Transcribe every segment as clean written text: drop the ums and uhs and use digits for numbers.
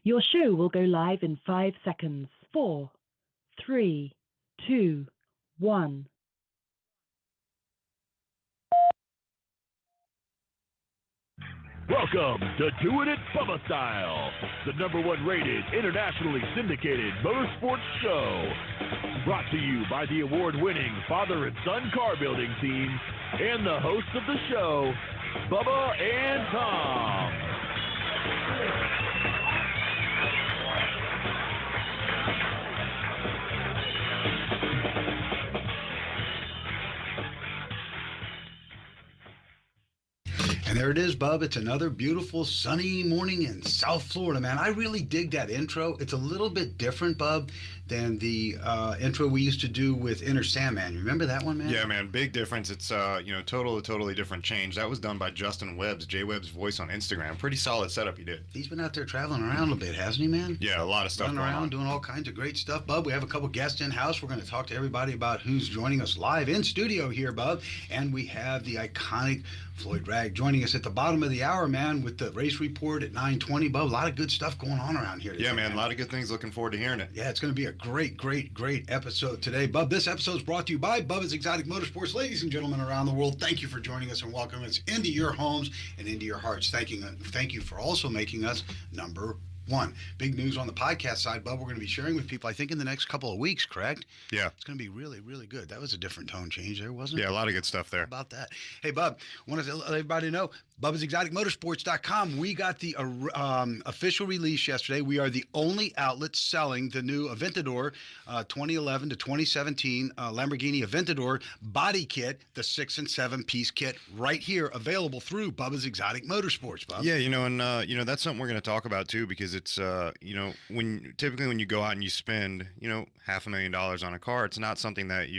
Your show will go live in 5 seconds. 4, 3, 2, 1. Welcome to Doing It Bubba Style, the #1 rated, internationally syndicated motorsports show. Brought to you by the award-winning father and son car building team and the hosts of the show, Bubba and Tom. And there it is, Bub. It's another beautiful sunny morning in South Florida, man. I really dig that intro. It's a little bit different, Bub, than the intro we used to do with Inner Sandman. You remember that one, man? Yeah, man. Big difference. It's totally different change. That was done by Justin Webb's, J-Webb's Voice on Instagram. Pretty solid setup he did. He's been out there traveling around a bit, hasn't he, man? Yeah, a lot of stuff running around, doing all kinds of great stuff, Bub. We have a couple guests in-house. We're going to talk to everybody about who's joining us live in studio here, Bub. And we have the iconic Floyd Ragg joining us at the bottom of the hour, man, with the race report at 9:20. Bub, a lot of good stuff going on around here today. Yeah, man, a lot of good things. Looking forward to hearing it. Yeah, it's going to be a great episode today. Bub, this episode is brought to you by Bubba's Exotic Motorsports. Ladies and gentlemen around the world, thank you for joining us and welcoming us into your homes and into your hearts. Thank you for also making us #1. Big news on the podcast side, Bub, we're going to be sharing with people, I think, in the next couple of weeks, correct? Yeah. It's going to be really, really good. That was a different tone change there, wasn't it? Yeah, a lot of good stuff there. How about that? Hey, Bub, want to let everybody know, Bubba'sExoticMotorsports.com. We got the official release yesterday. We are the only outlet selling the new Aventador 2011 to 2017 Lamborghini Aventador body kit, the 6- and 7-piece kit, right here, available through Bubba's Exotic Motorsports, Bub. Yeah, and that's something we're going to talk about too, because it's typically when you go out and you spend $500,000 on a car, it's not something that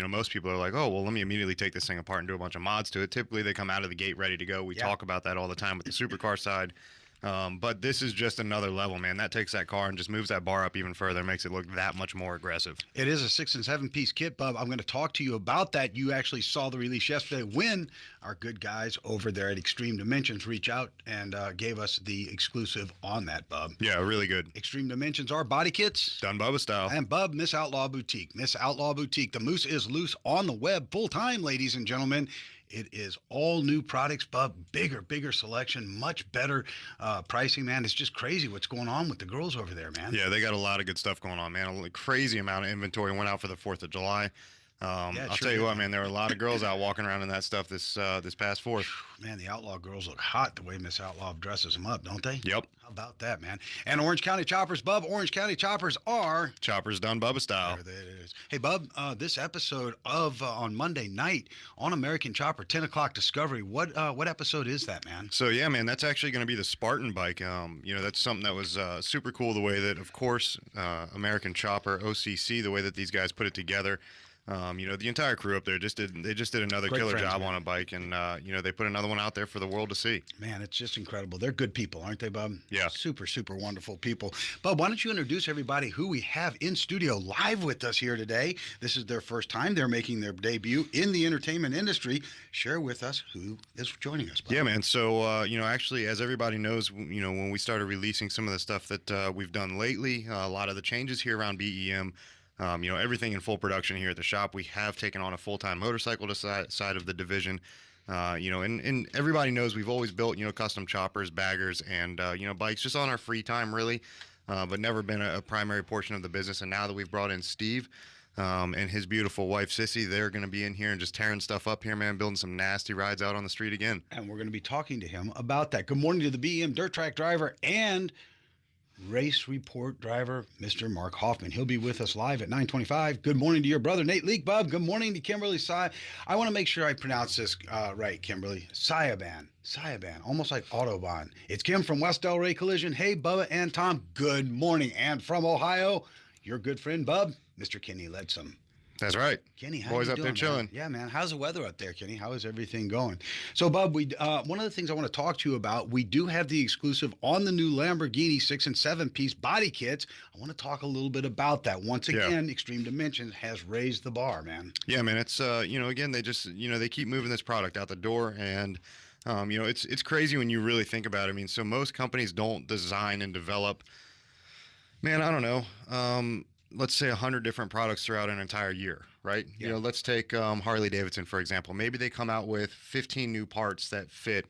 most people are like, oh well, let me immediately take this thing apart and do a bunch of mods to it. Typically they come out of the gate ready to go. We talk about that all the time with the supercar side. But this is just another level, man. That takes that car and just moves that bar up even further, makes it look that much more aggressive. It is a 6- and 7-piece kit, Bub. I'm going to talk to you about that. You actually saw the release yesterday when our good guys over there at Extreme Dimensions reached out and gave us the exclusive on that, Bub. Yeah, really good. Extreme Dimensions are body kits. Done Bubba style. And Bub, Miss Outlaw Boutique. Miss Outlaw Boutique. The moose is loose on the web full time, ladies and gentlemen. It is all new products, Bub. Bigger selection, much better pricing, man. It's just crazy what's going on with the girls over there, man. Yeah, they got a lot of good stuff going on, man. A crazy amount of inventory went out for the 4th of July. I'll tell you what, man, there were a lot of girls out walking around in that stuff this past 4th. Man, the Outlaw girls look hot the way Miss Outlaw dresses them up, don't they? Yep. How about that, man? And Orange County Choppers, Bub. Orange County Choppers are... Choppers done Bubba style. There it is. Hey, Bub, this episode of on Monday night on American Chopper, 10 o'clock Discovery, what episode is that, man? So, yeah, man, that's actually going to be the Spartan bike. That's something that was super cool, the way that, of course, American Chopper, OCC, the way that these guys put it together. The entire crew up there just did another Great killer friends, job man. on a bike, and they put another one out there for the world to see. Man, it's just incredible. They're good people, aren't they, Bub? Yeah. Super wonderful people. Bub, why don't you introduce everybody who we have in studio live with us here today? This is their first time. They're making their debut in the entertainment industry. Share with us who is joining us, Bub. Yeah, man. So, actually, as everybody knows, when we started releasing some of the stuff that we've done lately, a lot of the changes here around BEM, everything in full production here at the shop. We have taken on a full-time motorcycle side of the division. And everybody knows we've always built, custom choppers, baggers, and, bikes just on our free time, really, but never been a primary portion of the business. And now that we've brought in Steve and his beautiful wife, Sissy, they're going to be in here and just tearing stuff up here, man, building some nasty rides out on the street again. And we're going to be talking to him about that. Good morning to the BEM Dirt Track driver and race report driver, Mr. Mark Hoffman. He'll be with us live at 9:25. Good morning to your brother, Nate Leak, Bub. Good morning to Kimberly I want to make sure I pronounce this right, Kimberly. Sayaban, almost like Autobahn. It's Kim from West Delray Collision. Hey, Bubba and Tom, good morning. And from Ohio, your good friend, Bub, Mr. Kenny Ledsome. That's right. Kenny, how boys you up doing, there chilling. Man? Yeah, man. How's the weather up there, Kenny? How is everything going? So, Bub, we one of the things I want to talk to you about, we do have the exclusive on the new Lamborghini 6- and 7-piece body kits. I want to talk a little bit about that. Once again, Extreme Dimensions has raised the bar, man. Yeah, man. It's again, they just they keep moving this product out the door, and it's crazy when you really think about it. I mean, so most companies don't design and develop Man, I don't know. Let's say 100 different products throughout an entire year, right? Yeah. You know, let's take Harley Davidson, for example. Maybe they come out with 15 new parts that fit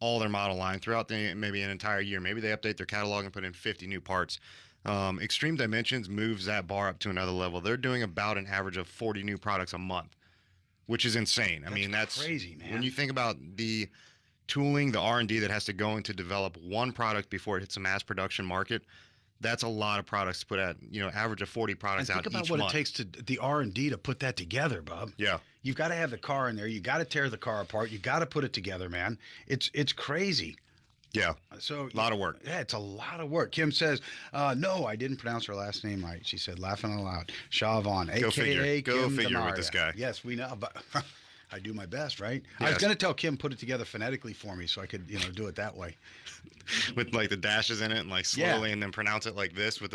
all their model line throughout maybe an entire year. Maybe they update their catalog and put in 50 new parts. Extreme Dimensions moves that bar up to another level. They're doing about an average of 40 new products a month, which is insane. That's crazy, man. When you think about the tooling, the R&D that has to go into develop one product before it hits a mass production market, that's a lot of products to put at, average of 40 products out each month. Think about what it takes to the R&D to put that together, Bub. Yeah. You've got to have the car in there. You got to tear the car apart. You got to put it together, man. It's crazy. Yeah. So a lot of work. Yeah, it's a lot of work. Kim says, no, I didn't pronounce her last name right. She said, laughing out loud. Shavon, a.k.a. Go Kim figure Demaria. with this guy. Yes, we know, but I do my best, right? Yes. I was going to tell Kim put it together phonetically for me so I could, do it that way. With like the dashes in it and like slowly and then pronounce it like this with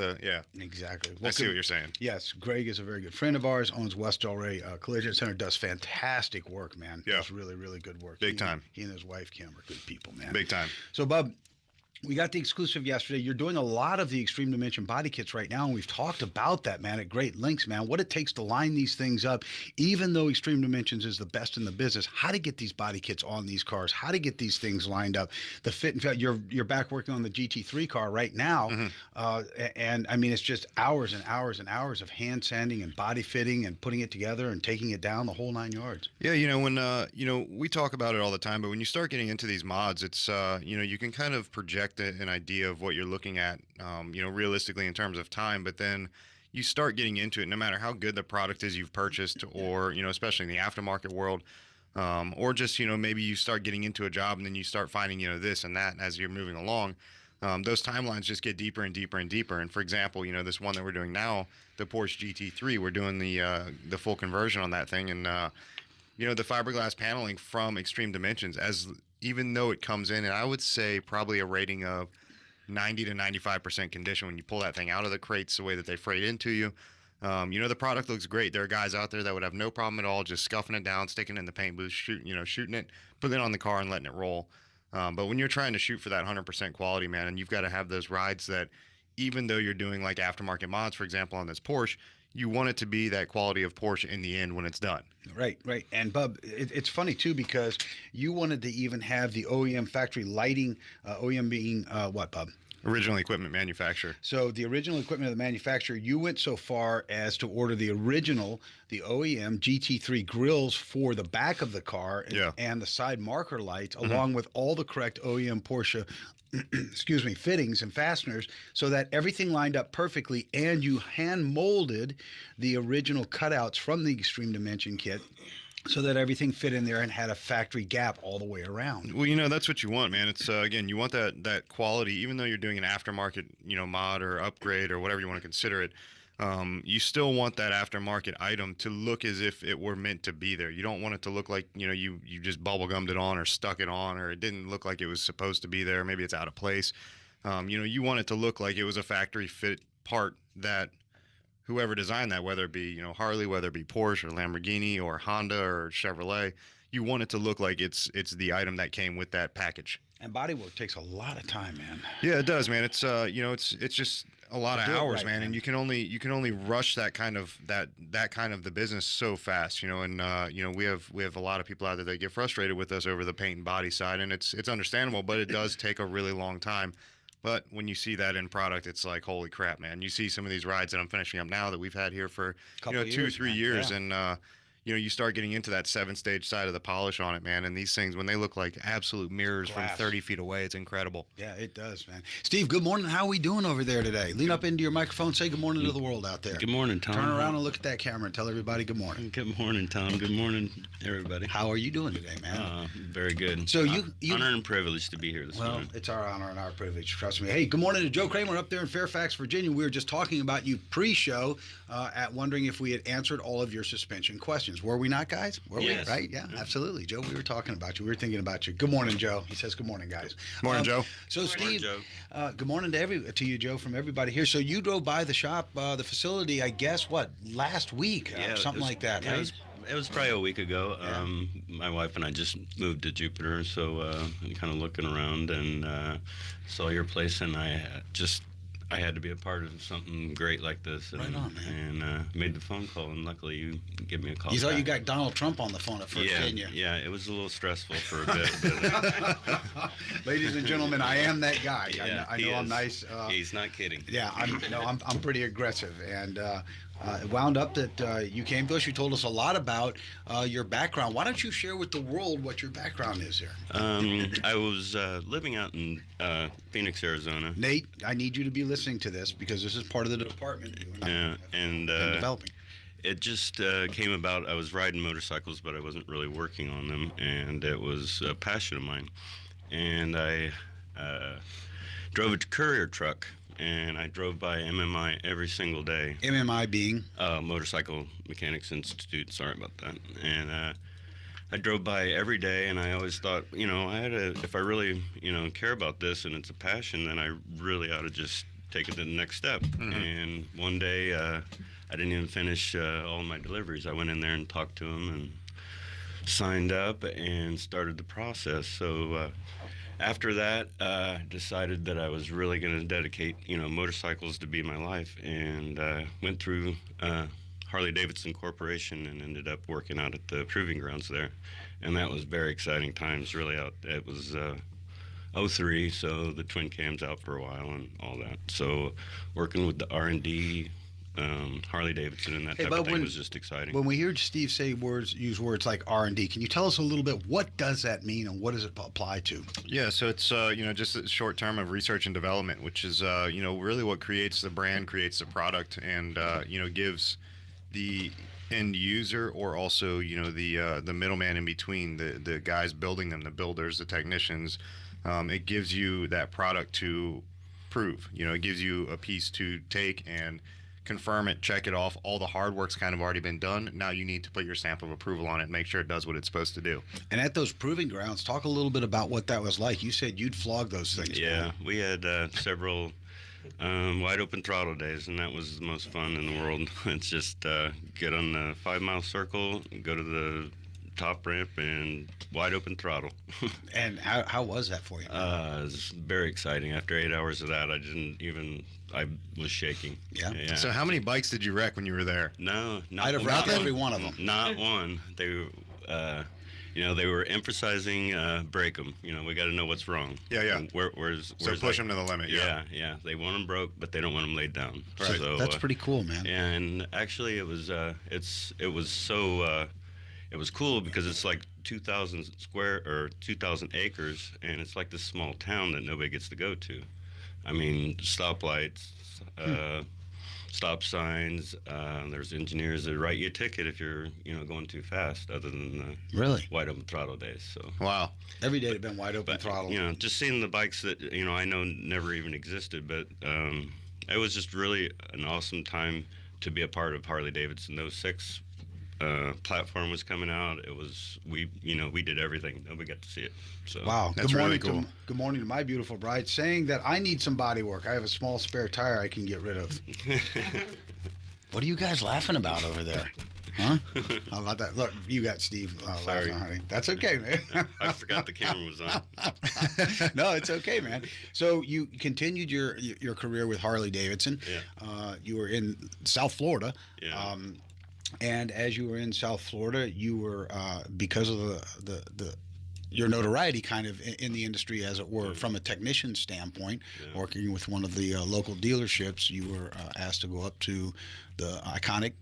Exactly. I see what you're saying. Yes, Greg is a very good friend of ours, owns West Del Rey Collision Center, does fantastic work, man. Yeah. Does really, really good work. Big time. He and his wife, Kim, are good people, man. Big time. So, Bub, we got the exclusive yesterday. You're doing a lot of the Extreme Dimension body kits right now, and we've talked about that, man, at great lengths, man. What it takes to line these things up, even though Extreme Dimensions is the best in the business, how to get these body kits on these cars, how to get these things lined up, the fit and feel. You're back working on the GT3 car right now, and I mean, it's just hours and hours and hours of hand sanding and body fitting and putting it together and taking it down the whole 9 yards. Yeah, when we talk about it all the time, but when you start getting into these mods, it's you can kind of project an idea of what you're looking at, realistically in terms of time, but then you start getting into it, no matter how good the product is you've purchased, or, especially in the aftermarket world, or just, maybe you start getting into a job and then you start finding, this and that as you're moving along. Those timelines just get deeper and deeper and deeper. And for example, this one that we're doing now, the Porsche GT3, we're doing the full conversion on that thing. And, the fiberglass paneling from Extreme Dimensions, even though it comes in, and I would say probably a rating of 90 to 95% condition when you pull that thing out of the crates the way that they freight into you. The product looks great. There are guys out there that would have no problem at all just scuffing it down, sticking it in the paint booth, shooting it, putting it on the car and letting it roll. But when you're trying to shoot for that 100% quality, man, and you've got to have those rides that, even though you're doing like aftermarket mods, for example, on this Porsche, you want it to be that quality of Porsche in the end when it's done. Right. And Bub, it's funny too, because you wanted to even have the OEM factory lighting, OEM being what, Bub? Original equipment manufacturer. So the original equipment of the manufacturer, you went so far as to order the OEM GT3 grills for the back of the car and the side marker lights, along with all the correct OEM Porsche fittings and fasteners, so that everything lined up perfectly, and you hand molded the original cutouts from the Extreme Dimension kit so that everything fit in there and had a factory gap all the way around. Well, that's what you want, man. It's again, you want that quality, even though you're doing an aftermarket, mod or upgrade or whatever you want to consider it. You still want that aftermarket item to look as if it were meant to be there. You don't want it to look like, you just bubble gummed it on or stuck it on, or it didn't look like it was supposed to be there. Maybe it's out of place. You want it to look like it was a factory fit part that whoever designed that, whether it be, Harley, whether it be Porsche or Lamborghini or Honda or Chevrolet, you want it to look like it's the item that came with that package. And bodywork takes a lot of time, man. Yeah, it does, man. It's it's just a lot of hours, man, and you can only rush that kind of the business so fast, and we have a lot of people out there that get frustrated with us over the paint and body side, and it's understandable, but it does take a really long time. But when you see that in product, it's like, holy crap, man. You see some of these rides that I'm finishing up now that we've had here for 2-3 years, and you start getting into that 7-stage side of the polish on it, man. And these things, when they look like absolute mirrors from 30 feet away, it's incredible. Yeah, it does, man. Steve, good morning. How are we doing over there today? Lean up into your microphone. Say good morning to the world out there. Good morning, Tom. Turn around and look at that camera and tell everybody good morning. Good morning, Tom. Good morning, everybody. How are you doing today, man? Very good. So you honor and privilege to be here this morning. Well, it's our honor and our privilege. Trust me. Hey, good morning to Joe Kramer up there in Fairfax, Virginia. We were just talking about you pre-show, at wondering if we had answered all of your suspension questions. Were we not, guys? Were Yes. we? Right? Yeah, absolutely. Joe, we were talking about you. We were thinking about you. Good morning, Joe. He says good morning, guys. Morning, Joe. So, Good morning, Steve, Joe. good morning to you, Joe, from everybody here. So you drove by the shop, the facility, I guess, last week, something like that, right? It was probably a week ago. My wife and I just moved to Jupiter, so I'm kind of looking around and saw your place, and I had to be a part of something great like this. And, Right on, man. And made the phone call, and luckily you gave me a call. You thought back. you got Donald Trump on the phone at first, Yeah, didn't you? yeah, it was a little stressful for a bit. But, Ladies and gentlemen, I am that guy. yeah, I he know I'm is. nice. He's not kidding. Yeah, I'm pretty aggressive, and it wound up that you came to us. You told us a lot about your background. Why don't you share with the world what your background is here? I was living out in Phoenix, Arizona. Nate, I need you to be listening to this because this is part of the department you and I Yeah, have and been developing. it just came about. I was riding motorcycles, but I wasn't really working on them, and it was a passion of mine. And I drove a courier truck, and I drove by MMI every single day. MMI being? Motorcycle Mechanics Institute. Sorry about that. And I drove by every day, and I always thought, if I really, care about this and it's a passion, then I really ought to just take it to the next step. Mm-hmm. And one day, I didn't even finish all my deliveries. I went in there and talked to him and signed up and started the process. So after that, decided that I was really going to dedicate, motorcycles to be my life, and went through Harley Davidson Corporation and ended up working out at the proving grounds there. And that was very exciting times, really. It was 03, so the twin cam's out for a while and all that. So working with the R&D, Harley Davidson and that type of thing was just exciting. When we hear Steve use words like R&D, can you tell us a little bit, what does that mean and what does it apply to? Yeah, so it's just a short term of research and development, which is really what creates the brand, creates the product, and gives the end user, or also the middleman in between, the guys building them, the builders, the technicians. It gives you that product to prove. It gives you a piece to take and confirm it, check it off. All the hard work's kind of already been done. Now you need to put your stamp of approval on it and make sure it does what it's supposed to do. And at those proving grounds, talk a little bit about what that was like. You said you'd flog those things. Yeah, man. we had several wide open throttle days, and that was the most fun in the world. It's just get on the 5-mile circle, go to the top ramp, and wide open throttle. And how was that for you? It was very exciting. After 8 hours of that, I was shaking. Yeah. So how many bikes did you wreck when you were there? No, not I'd have wrecked every one of them. Not one. They they were emphasizing break them. We got to know what's wrong. Yeah. And where's Push them to the limit. Yeah. They want them broke, but they don't want them laid down. Right. So, that's pretty cool, man. And actually, it was cool because it's like 2,000 acres, and it's like this small town that nobody gets to go to. I mean, stoplights, stop signs. There's engineers that write you a ticket if you're, going too fast. Other than the Really? wide open throttle days. So Wow. Every day had been wide open throttle. just seeing the bikes that I know never even existed, but it was just really an awesome time to be a part of Harley Davidson. 06 platform was coming out. It was we did everything. Nobody got to see it. So Wow. That's good morning really cool. Good morning to my beautiful bride, saying that I need some body work. I have a small spare tire I can get rid of. What are you guys laughing about over there? Huh? How about that? Look, you got Steve Sorry. laughing, honey. That's okay, man. I forgot the camera was on. No, it's okay, man. So you continued your career with Harley Davidson. Yeah. You were in South Florida. Yeah. And as you were in South Florida, you were because of the your notoriety kind of in the industry, as it were, from a technician standpoint, working with one of the local dealerships, you were asked to go up to the iconic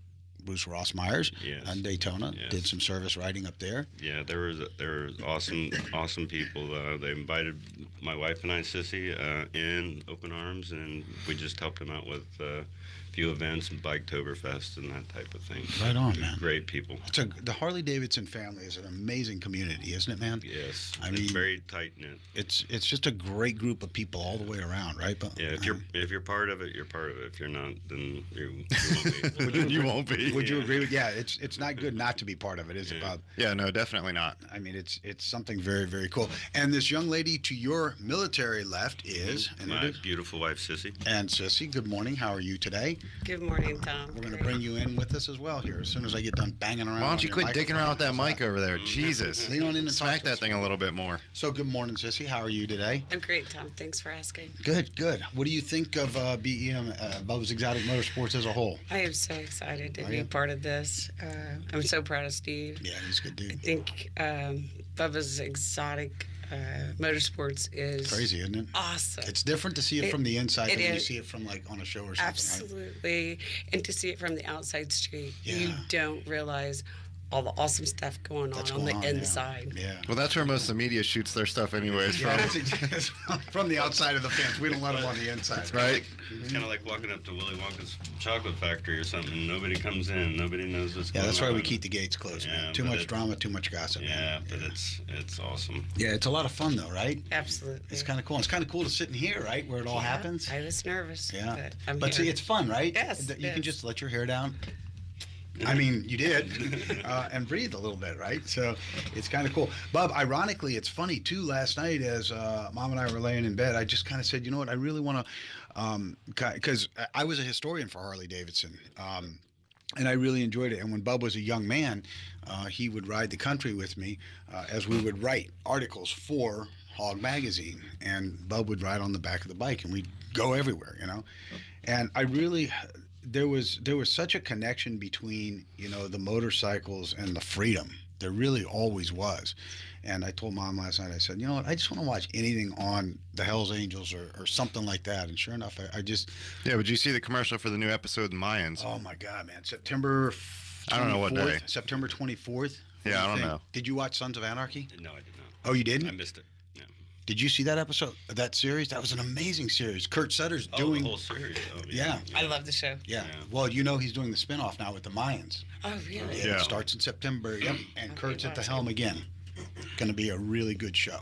Bruce Ross Myers in Daytona. Yes. Did some service riding up there. Yeah, there were awesome people. They invited my wife and I, Sissy, in open arms, and we just helped them out with a few events and Biketoberfest and that type of thing. Right on, man. Great people. The Harley Davidson family is an amazing community, isn't it, man? Yes, I it's mean, very tight knit. It's just a great group of people all the way around, right? But Yeah, if you're part of it, you're part of it. If you're not, then you won't be. You won't be. would you agree with? Yeah, it's not good not to be part of it, is it, Bob? Yeah, no, definitely not. I mean, it's something very, very cool. And this young lady to your military left is My beautiful wife, Sissy. And Sissy, good morning. How are you today? Good morning, Tom. We're going to bring you in with us as well here as soon as I get done banging around. Why don't you quit dicking around with that mic over there? Mm-hmm. Jesus. Lean on in and smack talk to that us. thing a little bit more. So good morning, Sissy. How are you today? I'm great, Tom. Thanks for asking. Good, good. What do you think of BEM, Bubba's Exotic Motorsports as a whole? I am so excited to Are be you? part of this. I'm so proud of Steve. Yeah, he's a good I dude. think Bubba's Exotic Motorsports is Crazy, isn't it? awesome. It's different to see it from the inside it than when you is. see it from like on a show or something. Right? Absolutely. And to see it from the outside street, you Yeah. don't realize all the awesome stuff going That's on going the on, yeah. inside. Yeah. Well, that's where most of the media shoots their stuff anyways Yeah, from. that's from the outside of the fence. We don't let them on the inside. Right? It's kind of like walking up to Willy Wonka's chocolate factory or something. Nobody comes in. Nobody knows what's Yeah, going on. that's why we keep the gates closed, Yeah, man. Too but much it- drama, too much gossip. Yeah, man. but it's awesome. Yeah, it's a lot of fun though, right? Absolutely. It's kind of cool. It's kind of cool to sit in here, right, where it all Yeah, happens. I was nervous. Yeah, But I'm but here. see, it's fun, right? Yes, You it can is. just let your hair down. I mean, you did, and breathe a little bit, right? So it's kind of cool. Bub, ironically, it's funny too. Last night, as Mom and I were laying in bed, I just kind of said, you know what, I really want to, because I was a historian for Harley Davidson. And I really enjoyed it. And when Bub was a young man, he would ride the country with me as we would write articles for Hog Magazine. And Bub would ride on the back of the bike, and we'd go everywhere, you know. And I really, there was such a connection between, you know, the motorcycles and the freedom. There really always was. And I told Mom last night, I said, you know what, I just want to watch anything on the Hells Angels or something like that. And sure enough, I just, Yeah, but you see the commercial for the new episode, Mayans? oh my God, man, September 24th, I don't know what day. September 24th. Yeah, I don't know. Did you watch Sons of Anarchy? No, I did not. Oh, you I didn't? missed it. Yeah. Did you see that episode, that series? That was an amazing series. Kurt Sutter's Oh, doing, the whole series. Oh, Yeah. I love the show. yeah. Yeah. Well, you know he's doing the spinoff now with the Mayans. Oh, really? Yeah, it starts in September. Yep, and Okay, Kurt's at the watch it. helm again. Going to be a really good show.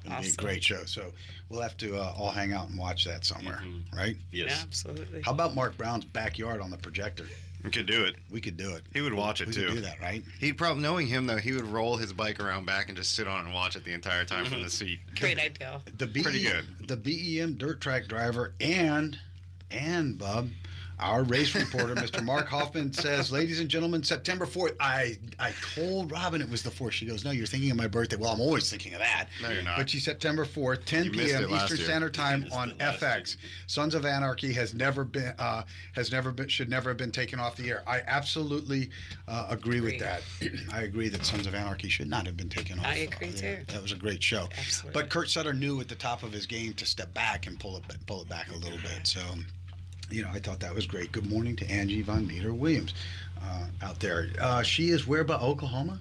Going to be a Awesome. great show. So we'll have to all hang out and watch that somewhere, right? Yes. Yeah, absolutely. How about Mark Brown's backyard on the projector? We could do it. We could do it. He would watch it We too. could do that, right? He'd probably, knowing him though, he would roll his bike around back and just sit on it and watch it the entire time from the seat. Great idea. The Pretty good. The BEM dirt track driver and Bub, our race reporter, Mr. Mark Hoffman, says, ladies and gentlemen, September 4th. I told Robin it was the 4th. She goes, no, you're thinking of my birthday. Well, I'm always thinking of that. No, you're not. But she's September 4th, 10 You missed p.m. it last Eastern year. Standard Time missed on it last FX. Sons of Anarchy should never have been taken off the air. I absolutely agree with that. I agree that Sons of Anarchy should not have been taken off. I agree, the air. too. That was a great show. Absolutely. But Kurt Sutter knew at the top of his game to step back and pull it back a little bit. So, you know, I thought that was great. Good morning to Angie Von Meter Williams out there. She is where about Oklahoma?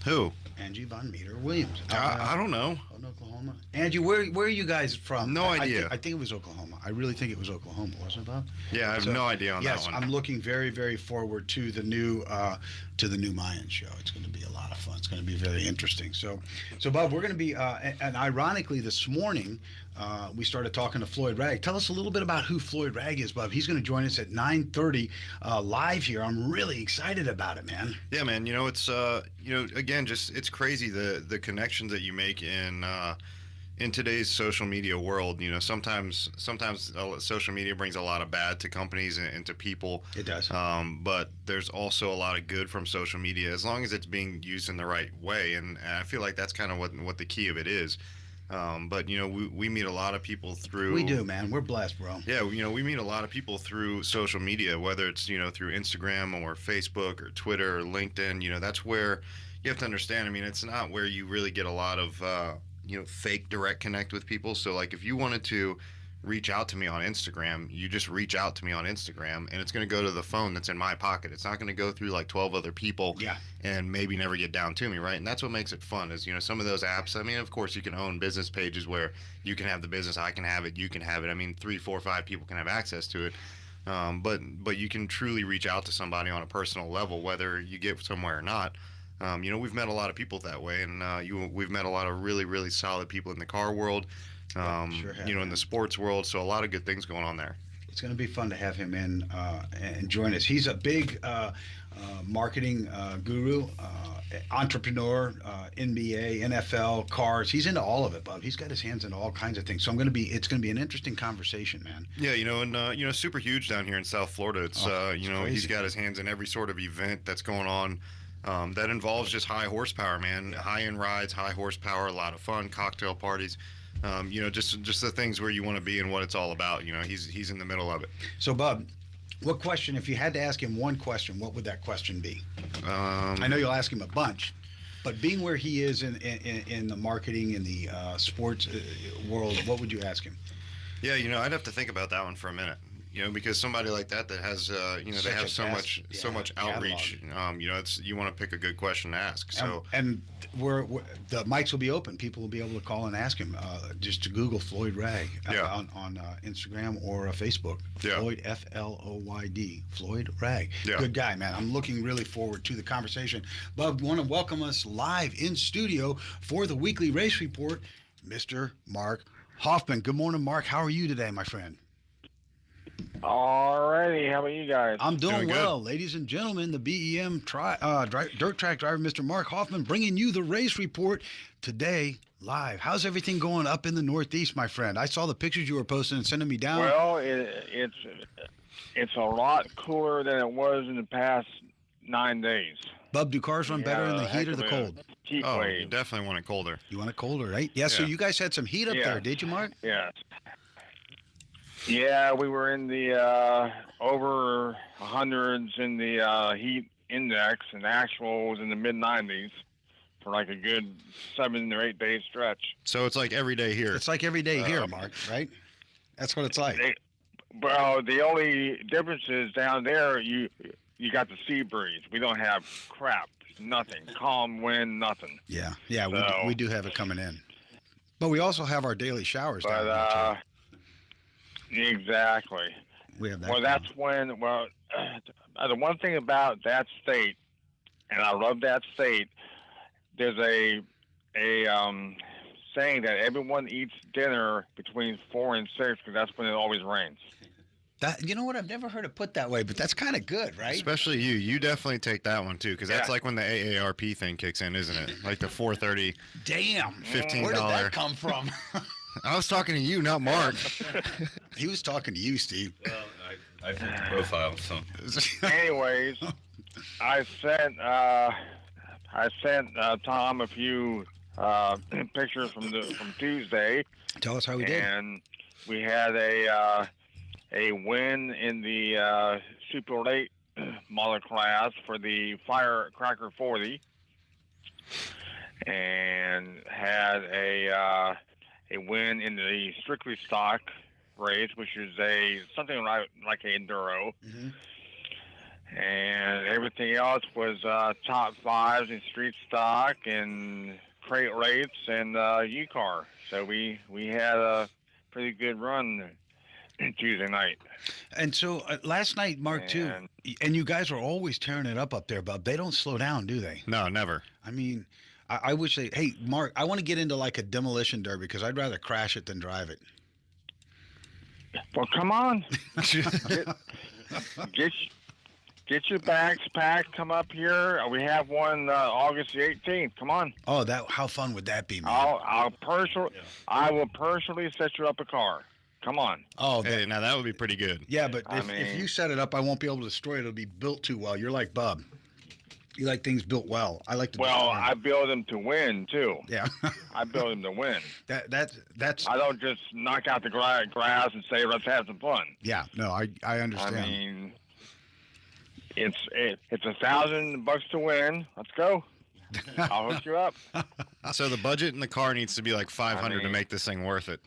Who? Angie Von Meter Williams. I don't know. In Oklahoma. Angie, where are you guys from? No idea. I think it was Oklahoma. I really think it was Oklahoma, wasn't it, Bob? Yeah, I have no idea on yes, that one. I'm looking very, very forward to the new Mayan show. It's going to be a lot of fun. It's going to be very interesting. So Bob, we're going to be and ironically this morning we started talking to Floyd Ragg. Tell us a little bit about who Floyd Ragg is, Bob. He's going to join us at 9:30 live here. I'm really excited about it, man. Yeah, man. You know, it's again, just it's crazy the connections that you make in today's social media world. You know, sometimes social media brings a lot of bad to companies and to people. It does. But there's also a lot of good from social media as long as it's being used in the right way. And I feel like that's kind of what the key of it is. But you know, we meet a lot of people through. We do, man. We're blessed, bro. Yeah, you know, we meet a lot of people through social media, whether it's, you know, through Instagram or Facebook or Twitter or LinkedIn. You know, that's where you have to understand. I mean, it's not where you really get a lot of fake direct connect with people. So like if you wanted to reach out to me on Instagram, you just reach out to me on Instagram, and it's going to go to the phone that's in my pocket. It's not going to go through like 12 other people and maybe never get down to me, right? And that's what makes it fun is, you know, some of those apps, I mean, of course you can own business pages where you can have the business, I can have it, you can have it. I mean, 3, 4, 5 people can have access to it. But you can truly reach out to somebody on a personal level, whether you get somewhere or not. You know, we've met a lot of people that way, and we've met a lot of really, really solid people in the car world, Sure have, you know, in man. the sports world. So a lot of good things going on there. It's going to be fun to have him in and join us. He's a big marketing guru, entrepreneur, NBA, NFL, cars. He's into all of it, Bub. He's got his hands into all kinds of things. So it's going to be an interesting conversation, man. Yeah, and super huge down here in South Florida. It's he's got his hands in every sort of event that's going on. That involves just high horsepower, man. High-end rides, high horsepower, a lot of fun, cocktail parties. Just the things where you want to be and what it's all about. He's in the middle of it. So, Bub, what question, if you had to ask him one question, what would that question be? I know you'll ask him a bunch, but being where he is in the marketing in the sports world, what would you ask him? Yeah, I'd have to think about that one for a minute. Because somebody like that has, they have so much outreach. You want to pick a good question to ask. So and we're the mics will be open. People will be able to call and ask him. Just to Google Floyd Ragg on Instagram or Facebook. Yeah. Floyd FLOYD. Floyd Ragg. Yeah. Good guy, man. I'm looking really forward to the conversation. Bub, want to welcome us live in studio for the weekly race report, Mr. Mark Hoffman. Good morning, Mark. How are you today, my friend? Alrighty, how about you guys? I'm doing well, good. ladies and gentlemen. The BEM dirt track driver, Mr. Mark Hoffman, bringing you the race report today live. How's everything going up in the Northeast, my friend? I saw the pictures you were posting and sending me down. Well, it's a lot cooler than it was in the past 9 days. Bub, do cars run better in the heat or the cold? Heat you wave. definitely want it colder. You want it colder, right? Yeah. So you guys had some heat up there, did you, Mark? Yes. Yeah, we were in the over hundreds in the heat index, and actual was in the mid 90s for like a good 7 or 8 day stretch. So it's like every day here. It's like every day here, Mark, right? That's what it's like. Well, the only difference is down there you got the sea breeze. We don't have crap, nothing, calm wind, nothing. Yeah, So, we do have it coming in, but we also have our daily showers down here too. Exactly. We have that. Well, that's when. Well, the one thing about that state, and I love that state. There's a saying that everyone eats dinner between 4 and 6 because that's when it always rains. That, you know what? I've never heard it put that way, but that's kind of good, right? Especially you. You definitely take that one too, because that's like when the AARP thing kicks in, isn't it? Like the 4:30. Damn. $15. Where did that come from? I was talking to you, not Mark. He was talking to you, Steve. Well, I fit the profile, so. Anyways, I sent Tom a few pictures from Tuesday. Tell us how we did. And we had a win in the super late model class for the Firecracker 40, and had a win in the strictly stock race, which is something like an enduro. Mm-hmm. And everything else was top fives in street stock and crate rates and U-Car. So we had a pretty good run Tuesday night. And so last night, Mark, too, and you guys are always tearing it up there, Bub. They don't slow down, do they? No, never. I mean, I wish they. Hey, Mark, I want to get into like a demolition derby because I'd rather crash it than drive it. Well, come on. Get your bags packed. Come up here. We have one August the 18th. Come on. Oh, how fun would that be, man? I will personally set you up a car. Come on. Oh, hey, now that would be pretty good. Yeah, but if you set it up, I won't be able to destroy it. It'll be built too well. You're like Bub. You like things built well. I like to. Well, I build them to win too. Yeah. I build them to win. That's. I don't just knock out the grass and say let's have some fun. Yeah. No, I understand. I mean, it's $1,000 to win. Let's go. I'll hook you up. So the budget in the car needs to be like $500 to make this thing worth it.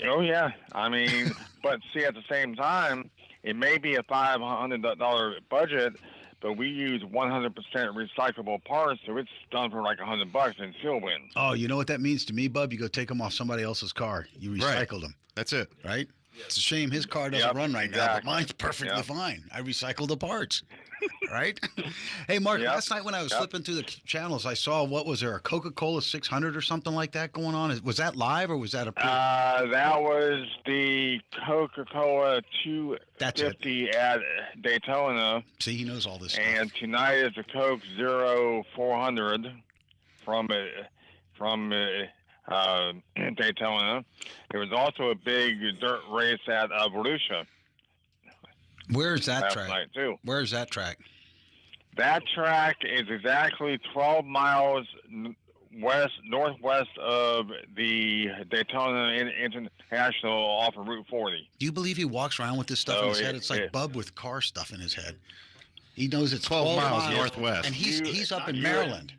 Oh yeah, I mean, but see, at the same time, it may be a $500 budget, but we use 100% recyclable parts, so it's done for like $100 and still win. Oh, you know what that means to me, Bub? You go take them off somebody else's car. You recycle them. That's it, right? It's a shame his car doesn't run right now, but mine's perfectly fine. I recycle the parts. right? Hey, Mark, Yep. last night when I was flipping through the channels, I saw, what was there, a Coca-Cola 600 or something like that going on? Was that live or was that a That was the Coca-Cola That's it. 250 at Daytona. See, he knows all this And stuff. tonight is the Coke Zero 400 from Daytona. There was also a big dirt race at Volusia Where's that last track? night too. Where's that track? That track is exactly 12 miles northwest of the Daytona International off of Route 40. Do you believe he walks around with this stuff in his head? It's like Bub with car stuff in his head. He knows it's 12 miles northwest. And he's up in Maryland.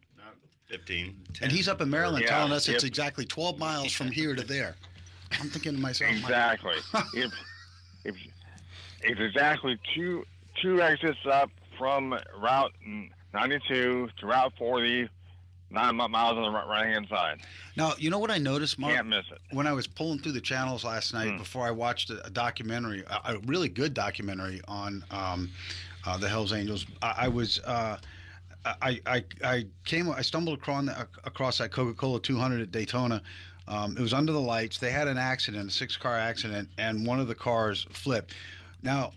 15. 10. And he's up in Maryland Yeah, telling us it's yep. exactly 12 miles from here to there. I'm thinking to myself, Exactly. if it's exactly two exits up from Route 92 to Route 40, 9 miles on the right-hand side. Now, you know what I noticed, Mark? Can't miss it. When I was pulling through the channels last night before I watched a documentary, a really good documentary on the Hells Angels, I stumbled across that Coca-Cola 200 at Daytona. It was under the lights. They had an accident, a 6-car accident, and one of the cars flipped. Now,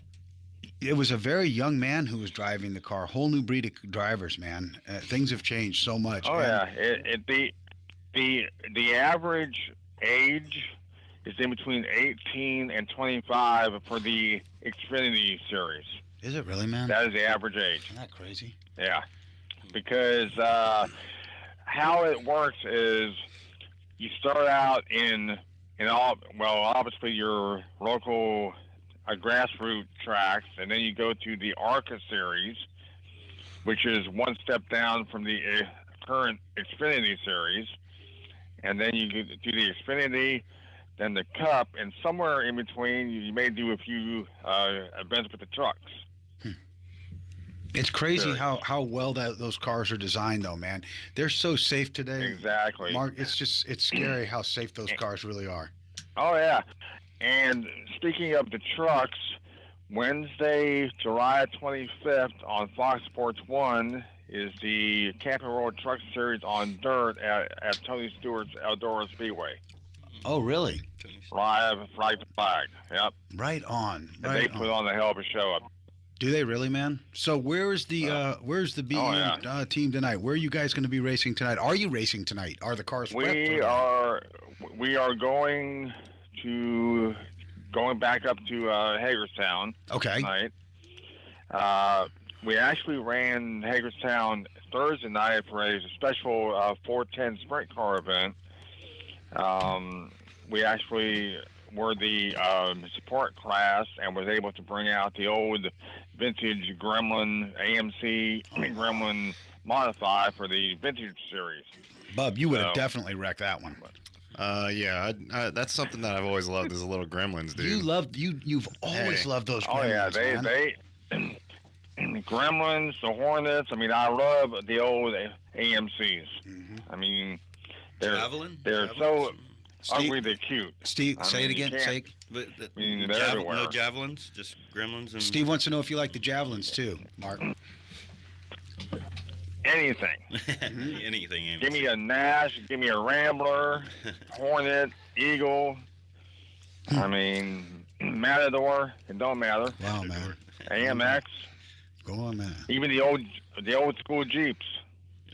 it was a very young man who was driving the car. Whole new breed of drivers, man. Things have changed so much. Oh yeah, the average age is in between 18 and 25 for the Xfinity series. Is it really, man? That is the average age. Isn't that crazy? Yeah, because how it works is you start out in obviously your local grassroots tracks, and then you go to the ARCA series, which is one step down from the current Xfinity series, and then you do the Xfinity, then the Cup, and somewhere in between you may do a few events with the trucks. It's crazy how well those cars are designed, though, man. They're so safe today. Exactly. Mark, it's scary how safe those cars really are. Oh, yeah. And speaking of the trucks, Wednesday, July 25th on Fox Sports 1 is the Camping World Truck Series on dirt at Tony Stewart's Eldora Speedway. Oh, really? Live flag to flag. Yep. Right on. And they put on a hell of a show up. Do they really, man? So where's the BEM team tonight? Where are you guys going to be racing tonight? Are you racing tonight? Are the cars prepped? We are going back up to Hagerstown tonight. We actually ran Hagerstown Thursday night for a special 410 sprint car event. We actually were the support class and was able to bring out the old vintage Gremlin AMC Gremlin Modify for the vintage series. Bub, you would have definitely wrecked that one. Yeah, that's something that I've always loved is the little Gremlins, dude. You've always loved those Gremlins. Oh yeah, they the Gremlins, the Hornets. I mean, I love the old AMCs. Mm-hmm. I mean, they're so ugly, they're cute. Steve, say it again. They're everywhere. No javelins, just Gremlins. And Steve wants to know if you like the javelins too, Mark. Anything. Anything. Give me a Nash. Give me a Rambler, Hornet, Eagle. I mean, Matador. It don't matter. Wow, man. AMX. Go on, man. Even the old school Jeeps.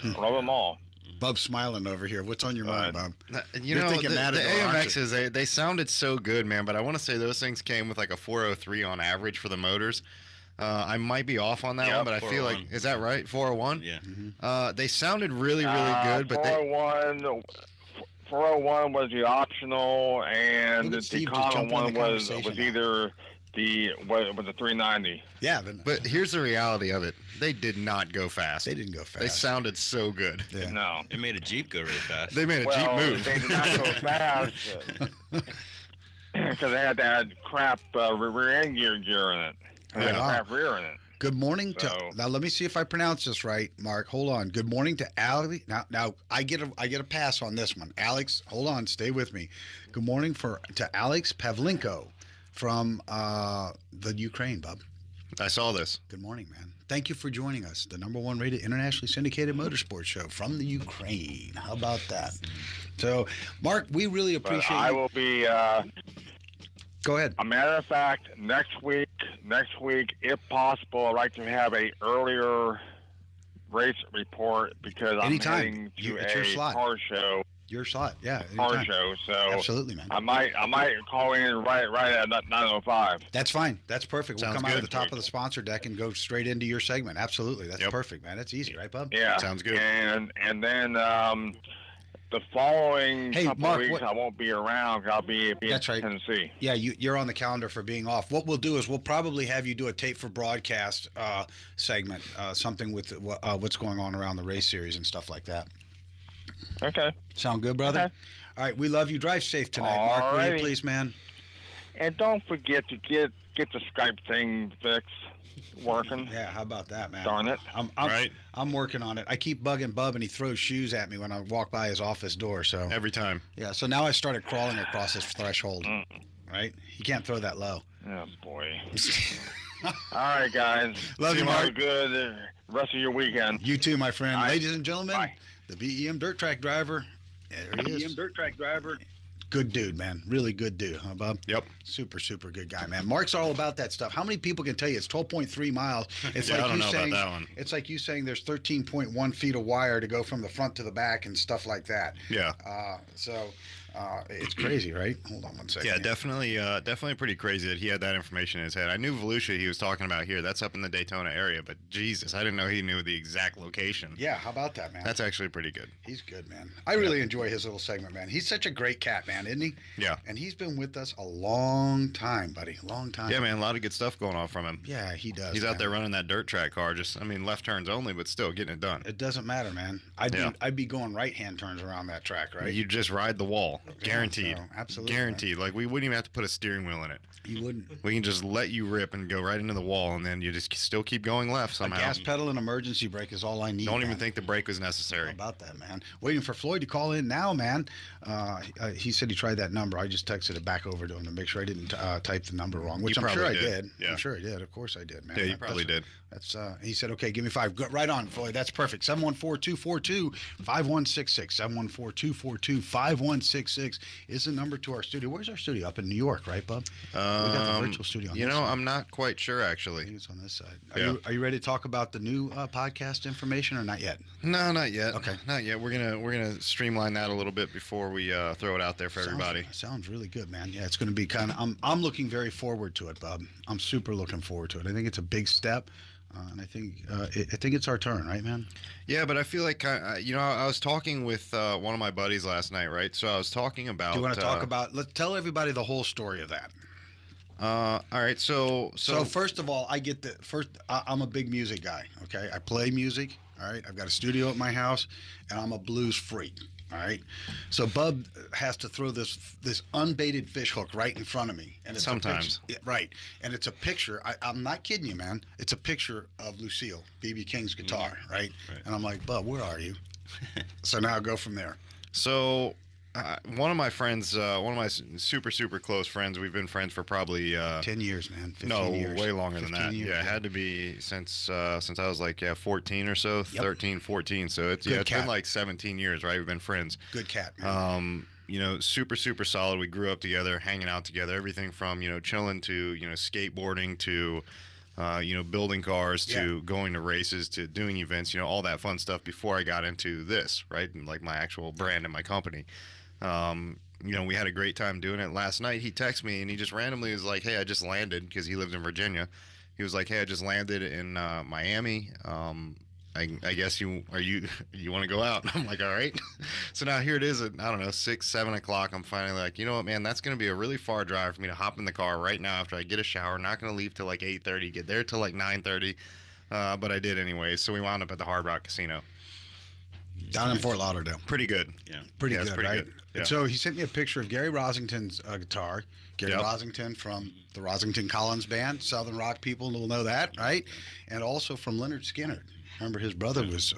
Love them all. Bub's smiling over here. What's on your mind, Bub? You're thinking the AMXs, they sounded so good, man, but I want to say those things came with like a 403 on average for the motors. I might be off on that one, but I feel like, is that right? 401? Yeah. Mm-hmm. They sounded really, really good, but 401 was the optional, and the common one was either was a 390. Yeah, but here's the reality of it: they did not go fast. They didn't go fast. They sounded so good. Yeah. No, it made a Jeep go really fast. They made a Jeep move. They did not go fast because they had that crap rear end gear in it. Crap rear in it. Good morning to now. Let me see if I pronounce this right, Mark. Hold on. Good morning to Alex. Now I get a pass on this one. Alex, hold on. Stay with me. Good morning to Alex Pavlenko from the Ukraine, Bub. I saw this. Good morning, man. Thank you for joining us. The #1 rated internationally syndicated motorsports show from the Ukraine. How about that? So, Mark, we really appreciate I you. will be. Go ahead. A matter of fact, next week, if possible, I'd like to have a earlier race report because I'm Anytime. heading to It's your a slot. car show. Your slot, yeah. Car anytime. show. So Absolutely, man. I might call in right at 9:05. That's fine. That's perfect. We'll Sounds come out of good. the top of the sponsor deck and go straight into your segment. Absolutely. That's Yep. perfect, man. That's easy, right, bub? Yeah. Sounds good. And then the following Hey, couple Mark, weeks what- I won't be around. 'Cause I'll be That's in right. Tennessee. Yeah, you're on the calendar for being off. What we'll do is we'll probably have you do a tape for broadcast segment, something with what's going on around the race series and stuff like that. Okay. Sound good, brother? Okay. All right, we love you. Drive safe tonight, Mark. Will you Alrighty. please, man? And don't forget to get the Skype thing fixed, working. Yeah, how about that, man? Darn it. I'm working on it. I keep bugging Bub, and he throws shoes at me when I walk by his office door. So Every time. yeah, so now I started crawling across his threshold. Right? You can't throw that low. Oh boy. All right, guys. Love you, Have a Mark. good rest of your weekend. You too, my friend. All right. Ladies and gentlemen, Bye. the BEM dirt track driver. There he is. Good dude, man. Really good dude, huh, Bob? Yep. Super, super good guy, man. Mark's all about that stuff. How many people can tell you it's 12.3 miles? It's Yeah, I like don't you know saying about that one. it's like you saying there's 13.1 feet of wire to go from the front to the back and stuff like that. Yeah. So it's crazy, right? Hold on one second. Yeah, here. definitely pretty crazy that he had that information in his head. I knew Volusia he was talking about here. That's up in the Daytona area, but Jesus, I didn't know he knew the exact location. Yeah, how about that, man? That's actually pretty good. He's good, man. I really enjoy his little segment, man. He's such a great cat, man, isn't he? Yeah. And he's been with us a long time, buddy. Long time. Yeah, man, a lot of good stuff going on from him. Yeah, he does. He's man. out there running that dirt track car, left turns only, but still getting it done. It doesn't matter, man. I'd be going right-hand turns around that track, right? You just ride the wall, guaranteed. so, absolutely, guaranteed. Like we wouldn't even have to put a steering wheel in it. You wouldn't. We can just let you rip and go right into the wall, and then you just still keep going left A somehow. gas pedal and emergency brake is all I need. Don't even man. think the brake was How necessary. about that, man? Waiting for Floyd to call in now, man. He said he tried that number. I just texted it back over to him to make sure I didn't type the number wrong, which You I'm sure I probably did. did. Yeah. I'm sure I did. Of course I did, man. Yeah, you probably did. That's he said, okay, give me 5. Go, right on, Floyd. That's perfect. 714-242-5166. 714-242-5166 is the number to our studio. Where's our studio? Up in New York, right, bub? We got the virtual studio on You this know, side. I'm not quite sure I actually. think it's on this side. Yeah. Are you ready to talk about the new podcast information or not yet? No, not yet. Okay. Not yet. We're gonna streamline that a little bit before we throw it out there for everybody. Sounds really good, man. Yeah, it's going to be kind of. I'm looking very forward to it, Bob. I'm super looking forward to it. I think it's a big step, and I think it's our turn, right, man? Yeah, but I feel like I was talking with one of my buddies last night, right? So I was talking about. Do you want to talk about? Let's tell everybody the whole story of that. All right. So first of all, I'm a big music guy. Okay, I play music. All right, I've got a studio at my house, and I'm a blues freak. All right, so Bub has to throw this unbaited fish hook right in front of me, and it's Sometimes. right, and it's a picture. I'm not kidding you, man. It's a picture of Lucille, B.B. King's guitar, right? And I'm like, Bub, where are you? So now I'll go from there. So one of my friends, one of my super close friends, we've been friends for probably 10 years, man. 15 no, years. way longer than 15 that. years, Yeah, it had to be since I was like 14 or so, Yep. 13, 14. So it's Good it's cat. been like 17 years, right? We've been friends. Good cat, man. Super solid. We grew up together, hanging out together, everything from, chilling to, skateboarding to, building cars to going to races to doing events, all that fun stuff before I got into this, right? And like my actual brand and my company. We had a great time doing it. Last night he texted me and he just randomly was like, hey, I just landed, because he lives in Virginia. He was like, hey, I just landed in Miami. I guess you want to go out? I'm like, all right. So now here it is at, I don't know, 6, 7 o'clock. I'm finally like, you know what, man, that's going to be a really far drive for me to hop in the car right now after I get a shower. Not going to leave till like 8:30, get there till like 9:30. But I did anyway. So we wound up at the Hard Rock Casino. Down in Fort Lauderdale. Pretty good. Yeah. Pretty Yeah, it's good, pretty right? good. And Yeah. so he sent me a picture of Gary Rosington's guitar. Gary Yep. Rosington from the Rosington Collins Band. Southern rock people will know that, right? And also from Leonard Skinner. Remember, his brother was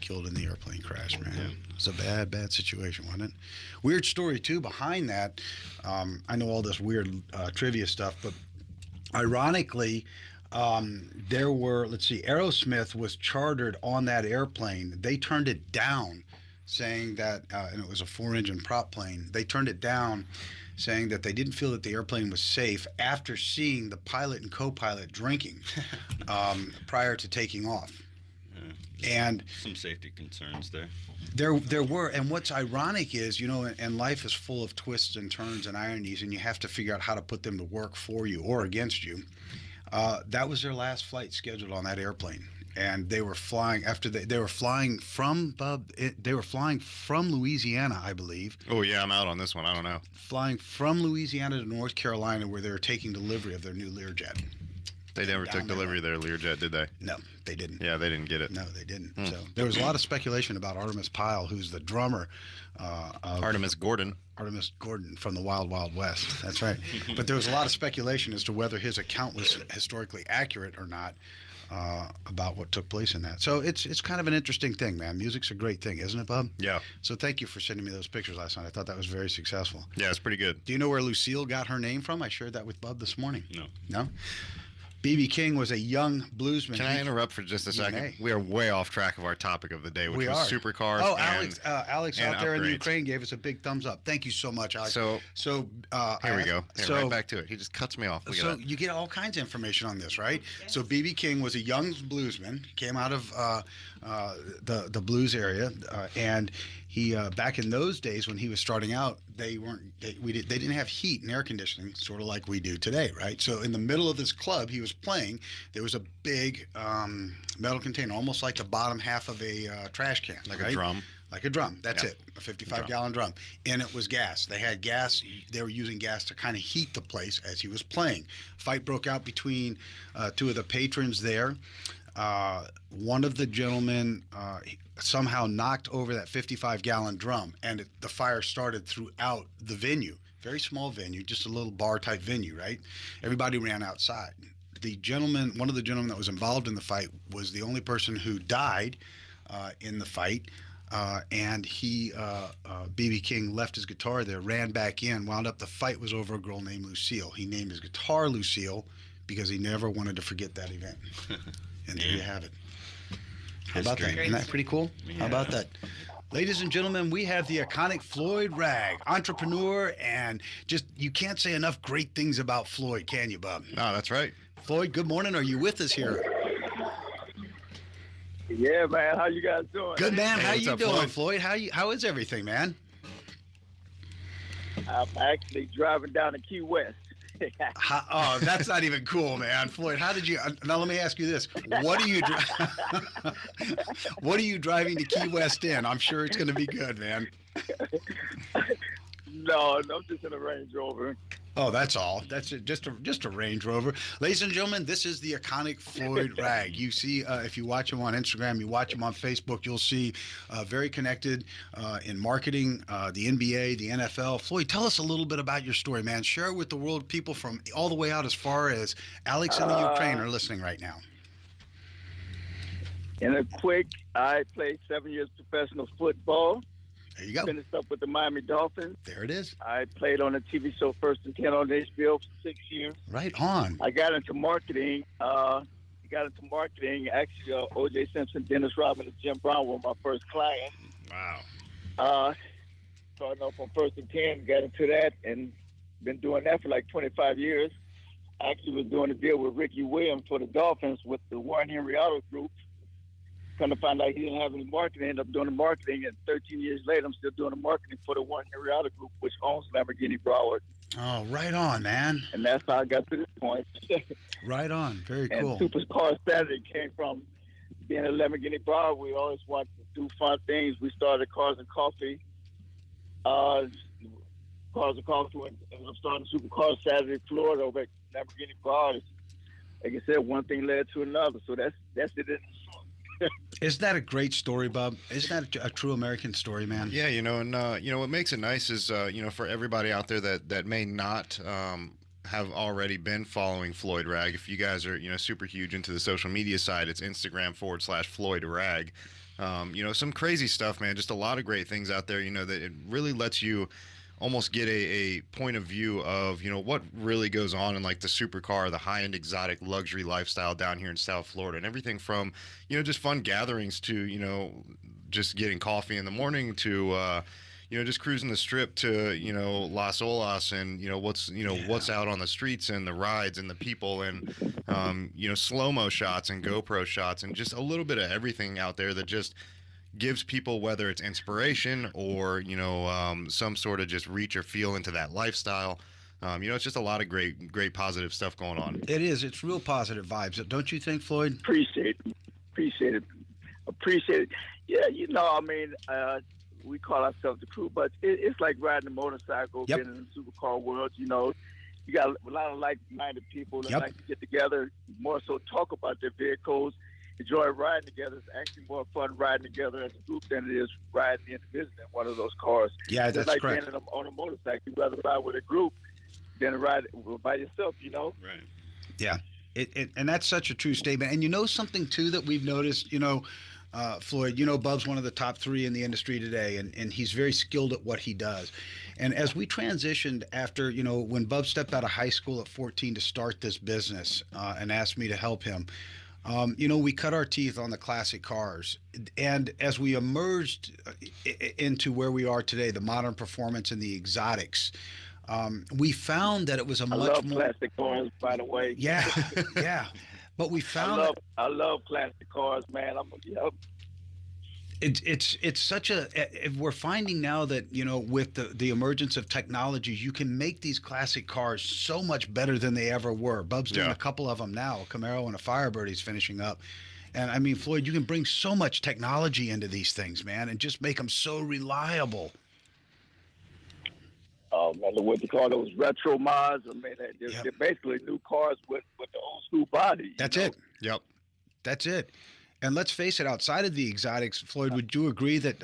killed in the airplane crash, man. Yeah. It was a bad situation, wasn't it? Weird story, too, behind that. I know all this weird trivia stuff, but ironically, There were, let's see, Aerosmith was chartered on that airplane. They turned it down, saying that, and it was a 4-engine prop plane. They turned it down, saying that they didn't feel that the airplane was safe after seeing the pilot and co-pilot drinking prior to taking off. And some safety concerns there. There were, and what's ironic is, and life is full of twists and turns and ironies, and you have to figure out how to put them to work for you or against you. That was their last flight scheduled on that airplane, and they were flying after they were flying from Louisiana, I believe. Oh yeah, I'm out on this one. I don't know. Flying from Louisiana to North Carolina, where they were taking delivery of their new Learjet. They never took delivery of their Learjet, did they? No, they didn't. Yeah, they didn't get it. No, they didn't. So there was a lot of speculation about Artemis Pyle, who's the drummer of Artemis Gordon from the Wild Wild West. That's right. But there was a lot of speculation as to whether his account was historically accurate or not about what took place in that. So it's kind of an interesting thing, man. Music's a great thing, isn't it, Bub? Yeah. So thank you for sending me those pictures last night. I thought that was very successful. Yeah, it's pretty good. Do you know where Lucille got her name from? I shared that with Bub this morning. No. No? B.B. King was a young bluesman. Can I interrupt for just a second? We are way off track of our topic of the day, which was supercars. Oh, Alex and out there in the upgrades. Ukraine gave us a big thumbs up. Thank you so much, Alex. So here we go. Right back to it. He just cuts me off. So you get all kinds of information on this, right? Yes. So B.B. King was a young bluesman, came out of the blues area, and he back in those days when he was starting out, they didn't have heat and air conditioning, sort of like we do today, right? So in the middle of this club he was playing, there was a big metal container, almost like the bottom half of a trash can, like a drum. Like a drum. That's it. A 55-gallon drum. And it was gas. They had gas. They were using gas to kind of heat the place as he was playing. Fight broke out between two of the patrons there. One of the gentlemen somehow knocked over that 55-gallon drum, and the fire started throughout the venue. Very small venue, just a little bar-type venue, right? Everybody ran outside. One of the gentlemen that was involved in the fight was the only person who died in the fight. And B.B. King left his guitar there, ran back in, wound up the fight was over a girl named Lucille. He named his guitar Lucille because he never wanted to forget that event. And there you have it. How about that? Isn't that pretty cool? Yeah. How about that? Ladies and gentlemen, we have the iconic Floyd Ragg, entrepreneur, and just, you can't say enough great things about Floyd, can you, Bob? No, that's right. Floyd, good morning. Are you with us here? Yeah, man. How you guys doing? Good, man. How you doing, Floyd? How is everything, man? I'm actually driving down to Key West. Oh, that's not even cool, man. Floyd, how did you? Now let me ask you this: what are you driving to Key West in? I'm sure it's going to be good, man. No, I'm just in a Range Rover. Oh, that's all. That's it. Just a Range Rover. Ladies and gentlemen, this is the iconic Floyd Ragg. You see, if you watch him on Instagram, you watch him on Facebook, you'll see very connected in marketing, the NBA, the NFL. Floyd, tell us a little bit about your story, man. Share it with the world. People from all the way out as far as Alex in the Ukraine are listening right now. In a quick, I played 7 years professional football. There you go. Finished up with the Miami Dolphins. There it is. I played on a TV show First and 10 on HBO for 6 years. Right on. I got into marketing. Actually, O.J. Simpson, Dennis Rodman, and Jim Brown were my first clients. Wow. Starting off on First and 10, got into that, and been doing that for like 25 years. Actually was doing a deal with Ricky Williams for the Dolphins with the Warren Henry Auto Group. Come to find out he didn't have any marketing, ended up doing the marketing, and 13 years later, I'm still doing the marketing for the Warren Henry Auto Group, which owns Lamborghini Broward. Oh, right on, man. And that's how I got to this point. Right on. Very cool. And Supercar Saturday came from being a Lamborghini Broward. We always wanted to do fun things. We started Cars and Coffee. And I'm starting Supercar Saturday, Florida, over at Lamborghini Broward. Like I said, one thing led to another. So that's it. Isn't that a great story, Bob? Isn't that a true American story, man? Yeah, and what makes it nice is, for everybody out there that may not have already been following Floyd Ragg. If you guys are, super huge into the social media side, it's Instagram/Floyd Ragg. Some crazy stuff, man. Just a lot of great things out there, that it really lets you almost get a point of view of, what really goes on in like the supercar, the high-end exotic luxury lifestyle down here in South Florida, and everything from, just fun gatherings to, just getting coffee in the morning to, just cruising the strip to, Las Olas and, what's out on the streets and the rides and the people and, slow-mo shots and GoPro shots and just a little bit of everything out there that just gives people, whether it's inspiration or, some sort of just reach or feel into that lifestyle. It's just a lot of great positive stuff going on. It is. It's real positive vibes. Don't you think, Floyd? Appreciate it. Yeah, we call ourselves the crew, but it's like riding a motorcycle, Yep. being in the supercar world. You got a lot of like-minded people that Yep. like to get together, more so talk about their vehicles, enjoy riding together. It's actually more fun riding together as a group than it is riding individually in one of those cars. Yeah, It's that's like correct. being on a motorcycle. You'd rather ride with a group than ride by yourself, Right. Yeah. And that's such a true statement. And something, too, that we've noticed, Floyd, Bub's one of the top 3 in the industry today, and he's very skilled at what he does. And as we transitioned after, when Bub stepped out of high school at 14 to start this business and asked me to help him, we cut our teeth on the classic cars. And as we emerged into where we are today, the modern performance and the exotics, we found that it was a I much love more. plastic cars, by the way. Yeah, yeah. But we found I love plastic cars, man. it's such a. We're finding now that with the emergence of technologies, you can make these classic cars so much better than they ever were. Bub's doing a couple of them now, a Camaro and a Firebird he's finishing up. And I mean, Floyd, you can bring so much technology into these things, man, and just make them so reliable. What they call those retro mods. I mean, they're basically new cars with the old school body. That's it. Yep. That's it. And let's face it, outside of the exotics, Floyd, would you agree that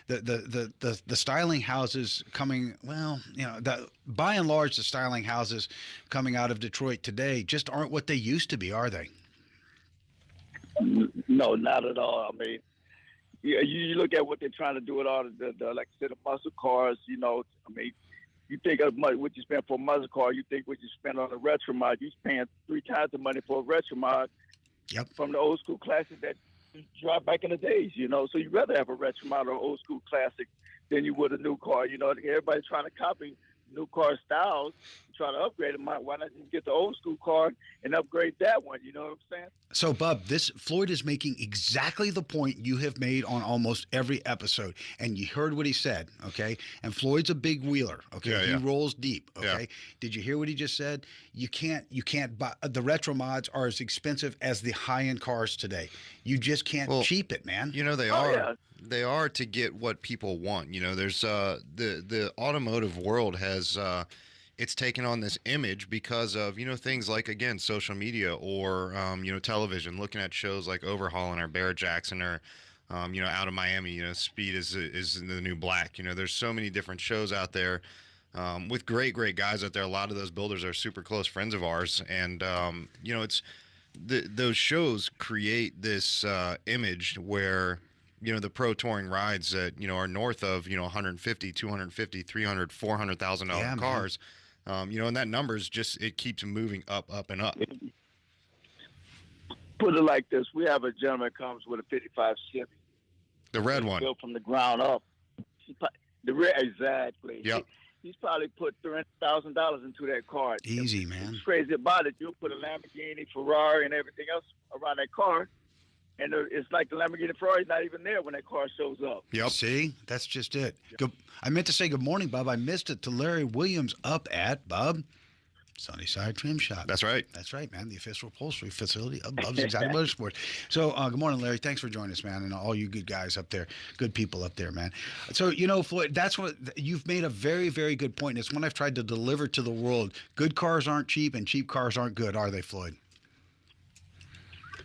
the styling houses coming, by and large, the styling houses coming out of Detroit today just aren't what they used to be, are they? No, not at all. I mean, you look at what they're trying to do with all the like I said, the muscle cars. I mean, you think of what you spend for a muscle car, you think what you spend on a retro mod. You're paying 3 times the money for a retro mod. Yep. From the old school classic that you drive back in the days, So you'd rather have a retro mod or old school classic than you would a new car. Everybody's trying to copy new car styles, try to upgrade them. Why not just get the old school car and upgrade that one? You know what I'm saying? So, Bub, Floyd is making exactly the point you have made on almost every episode, and you heard what he said, okay? And Floyd's a big wheeler, okay? Yeah, he yeah. rolls deep, okay? Yeah. Did you hear what he just said? You can't buy the retro mods are as expensive as the high-end cars today. You just can't cheap it, man. They Oh, are. yeah. They are to get what people want. There's the automotive world has it's taken on this image because of things like, again, social media or television, looking at shows like Overhauling or Barrett Jackson or out of Miami, Speed is the new black. There's so many different shows out there with great guys out there. A lot of those builders are super close friends of ours, and it's those shows create this image where the pro touring rides that are north of $150, $250, $300, $400,000 cars, and that number's just, it keeps moving up and up. Put it like this: we have a gentleman that comes with a '55 Chevy, The red one. built from the ground up. Exactly. Yep. He's probably put $300,000 into that car. Easy, man. What's crazy about it, you'll put a Lamborghini, Ferrari, and everything else around that car, and it's like the Lamborghini Ferrari's not even there when that car shows up. Yep. See, that's just it. I meant to say good morning, Bub. I missed it to Larry Williams up at Bub Sunnyside Trim Shop. That's right. That's right, man. The official upholstery facility of Bub's Exotic Motorsports. So, good morning, Larry. Thanks for joining us, man, and all you good guys up there, good people up there, man. So, Floyd, that's what you've made a very, very good point. It's one I've tried to deliver to the world. Good cars aren't cheap, and cheap cars aren't good, are they, Floyd?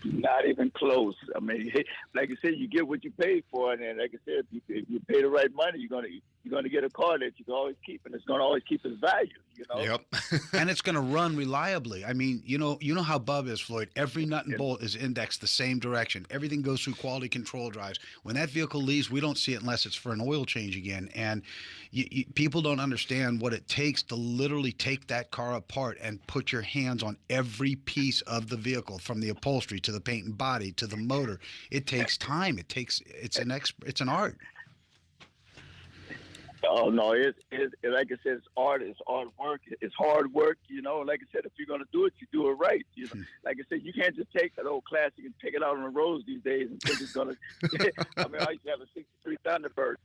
Not even close. I mean, like I said, you get what you pay for, and then, like I said, if you pay the right money, you're gonna get a car that you can always keep, and it's gonna always keep its value. you know. Yep. And it's going to run reliably. I mean, you know how Bub is, Floyd. Every nut and bolt is indexed the same direction. Everything goes through quality control drives. When that vehicle leaves, we don't see it unless it's for an oil change again. And people don't understand what it takes to literally take that car apart and put your hands on every piece of the vehicle, from the upholstery to the paint and body to the motor. It takes time. It's an art. Oh no, it's like I said, it's art. It's hard work. It's hard work. You know, like I said, if you're gonna do it, you do it right. You know, like I said, you can't just take an old classic and take it out on the roads these days and think it's gonna. I mean, I used to have a '63 Thunderbird,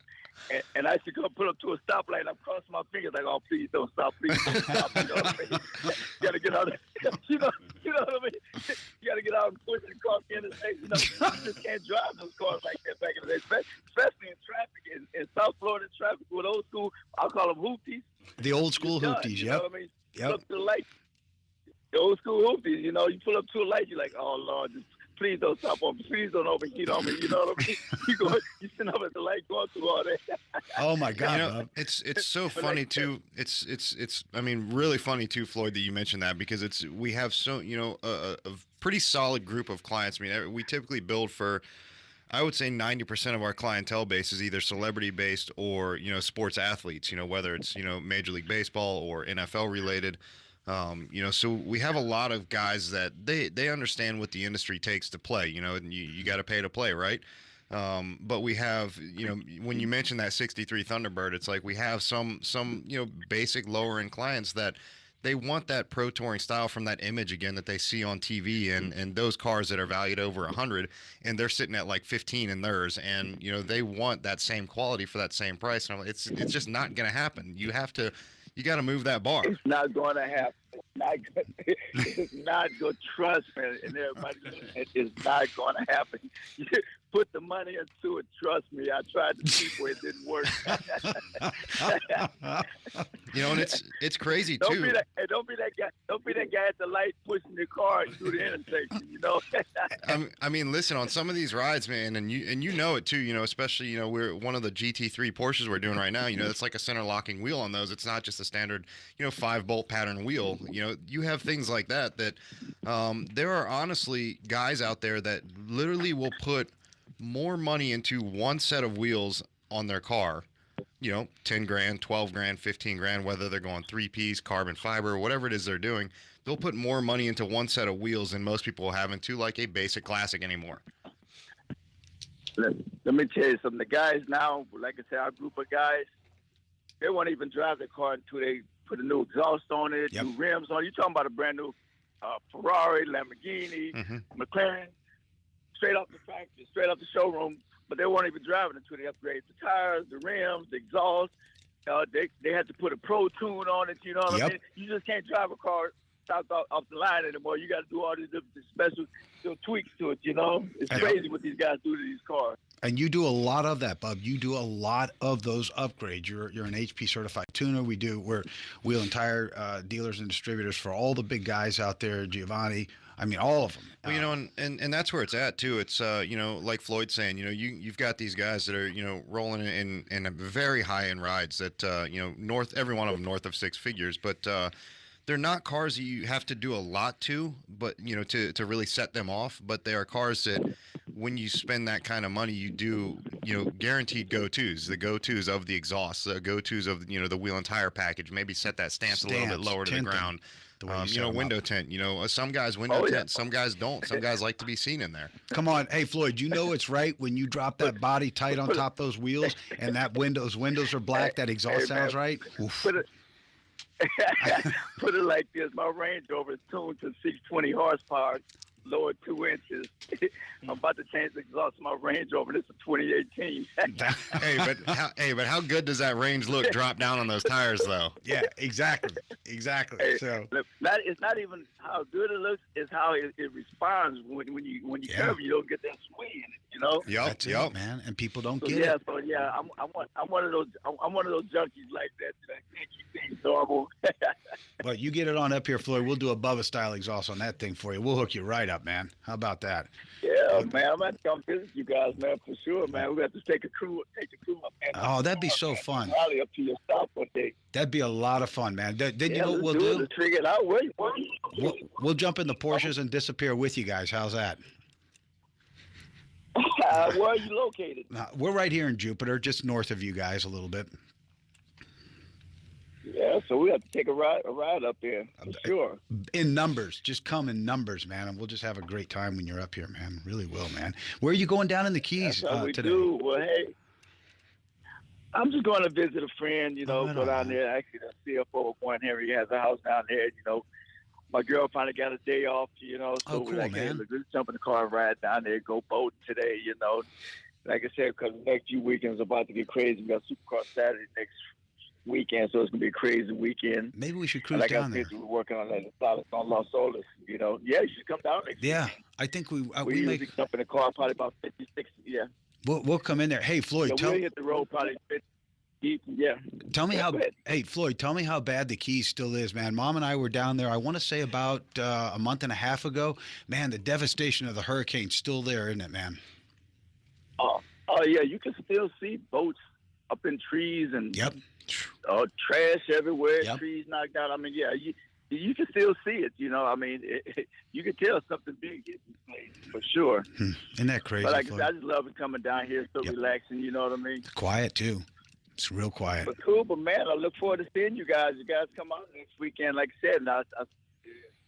and I used to go pull up to a stoplight. I'm crossing my fingers like, oh, please don't stop, please don't stop. You know what I mean? You gotta get out. You know what I mean? You gotta get out and push it across the interstate. You know, you just can't drive those cars like that back in the day, especially in traffic in South Florida traffic with old school. I'll call them hoopties. The old school hoopties, you yep. know what I mean? Yep. Pull up to the light. The old school hoopties, you know, you pull up to a light, you're like, oh Lord, just please don't stop on me, please don't overheat on me. You know what I mean? You sit up at the light going through all that. Oh my God! You know, it's so funny too. It's I mean, really funny too, Floyd, that you mentioned that, because we have so, you know, a pretty solid group of clients. I mean, we typically build for, I would say 90% of our clientele base is either celebrity based or, you know, sports athletes, you know, whether it's, you know, Major League Baseball or NFL related. You know, so we have a lot of guys that they understand what the industry takes to play, you know, and you got to pay to play, right? But we have, you know, when you mention that '63 Thunderbird, it's like we have some, you know, basic lower end clients that they want that pro touring style from that image again that they see on TV, and those cars that are valued over 100 and they're sitting at like 15 in theirs, and you know they want that same quality for that same price. And it's just not going to happen. You got to move that bar. It's not going to happen. It's not going to trust me, and everybody. It's not going to happen. Put the money into it. Trust me. I tried to people. It didn't work. You know, and it's crazy don't too. Be that guy. Don't be that guy at the light pushing your car through the intersection. You know. I mean, listen, on some of these rides, man, and you know it too. You know, especially, you know, we're one of the GT3 Porsches we're doing right now. You know, it's like a center locking wheel on those. It's not just a standard, you know, 5-bolt pattern wheel. You know, you have things like that. There are honestly guys out there that literally will put more money into one set of wheels on their car, you know, 10 grand, 12 grand, 15 grand, whether they're going 3-piece, carbon fiber, whatever it is they're doing, they'll put more money into one set of wheels than most people will have into like a basic classic anymore. Let me tell you something. The guys now, like I said, our group of guys, they won't even drive the car until they put a new exhaust on it, Yep. new rims on it. You're talking about a brand new Ferrari, Lamborghini, McLaren, straight off the factory, straight off the showroom, but they weren't even driving until they upgrade the tires, the rims, the exhaust. They had to put a Pro Tune on it, you know what I mean? You just can't drive a car off the line anymore. You got to do all these special little tweaks to it, you know? It's crazy what these guys do to these cars. And you do a lot of that, Bub. You do a lot of those upgrades. You're an HP certified tuner. We're wheel and tire dealers and distributors for all the big guys out there, Giovanni. I mean, all of them. Well, you know, and that's where it's at too. It's you know, like Floyd's saying, you know, you've got these guys that are, you know, rolling in a very high end rides that you know, every one of them north of 6 figures, but they're not cars that you have to do a lot to, but you know, to really set them off. But they are cars that, when you spend that kind of money, you do, you know, guaranteed go-tos, the go-tos of the exhaust, the go-tos of, you know, the wheel and tire package. Maybe set that stance a little bit lower to the ground. You know, window tint. You know, some guys tint, some guys don't. Some guys like to be seen in there. Come on, hey Floyd, you know it's right when you drop that body tight on top of those wheels and that windows are black. That exhaust sounds right. Oof. Put it like this: my Range Rover is tuned to 620 horsepower, lower 2 inches. I'm about to change the exhaust of my Range Rover. This is 2018. but how good does that range look drop down on those tires, though? Yeah, exactly. Hey, so it's not even how good it looks; it's how it responds when you curve. You don't get that swing in it, you know. That's it, man. And people don't get it. So I'm one of those junkies like that. I can't keep things normal. But you get it on up here, Floyd. We'll do a Bubba style exhaust on that thing for you. We'll hook you right up, man. How about that? Yeah, man. I'm going to come visit you guys, man, for sure, man. We got to take the crew up, man. Oh, that'd be so fun. Harley up to your stop one day. That'd be a lot of fun, man. Then you know what we'll do? do? Let's figure it out. We'll jump in the Porsches and disappear with you guys. How's that? Where are you located? We're right here in Jupiter, just north of you guys a little bit. Yeah, so we have to take a ride up there for sure. In numbers, just come in numbers, man, and we'll just have a great time when you're up here, man. Really will, man. Where are you going down in the Keys That's how we today? do. Well, hey, I'm just going to visit a friend. Go down there. Actually, the CFO of Warren Henry has a house down there. My girl finally got a day off. So cool, we're like, hey, man. let's jump in the car and ride down there, go boating today. Like I said, because the next few weekends are about to get crazy. We got Supercross Saturday next weekend, so it's gonna be a crazy weekend. Maybe we should cruise like down I said, there. we're working on that on Los Olas. Yeah, you should come down next weekend. I think we usually jump in the car probably about 50, 60. Yeah. We'll come in there. Hey, Floyd, we'll hit the road probably 50. Yeah. Tell me Hey, Floyd, tell me how bad the Keys still is, man. Mom and I were down there, I want to say about a month and a half ago. Man, the devastation of the hurricane's still there, isn't it, man? Oh, yeah. You can still see boats up in trees and trash everywhere, trees knocked out. I mean, yeah, you can still see it. You can tell something big is in place for sure. Isn't that crazy? But I just love it coming down here. It's so relaxing. You know what I mean? Quiet too. It's real quiet. But cool, but man, I look forward to seeing you guys. You guys come out next weekend, like I said. And I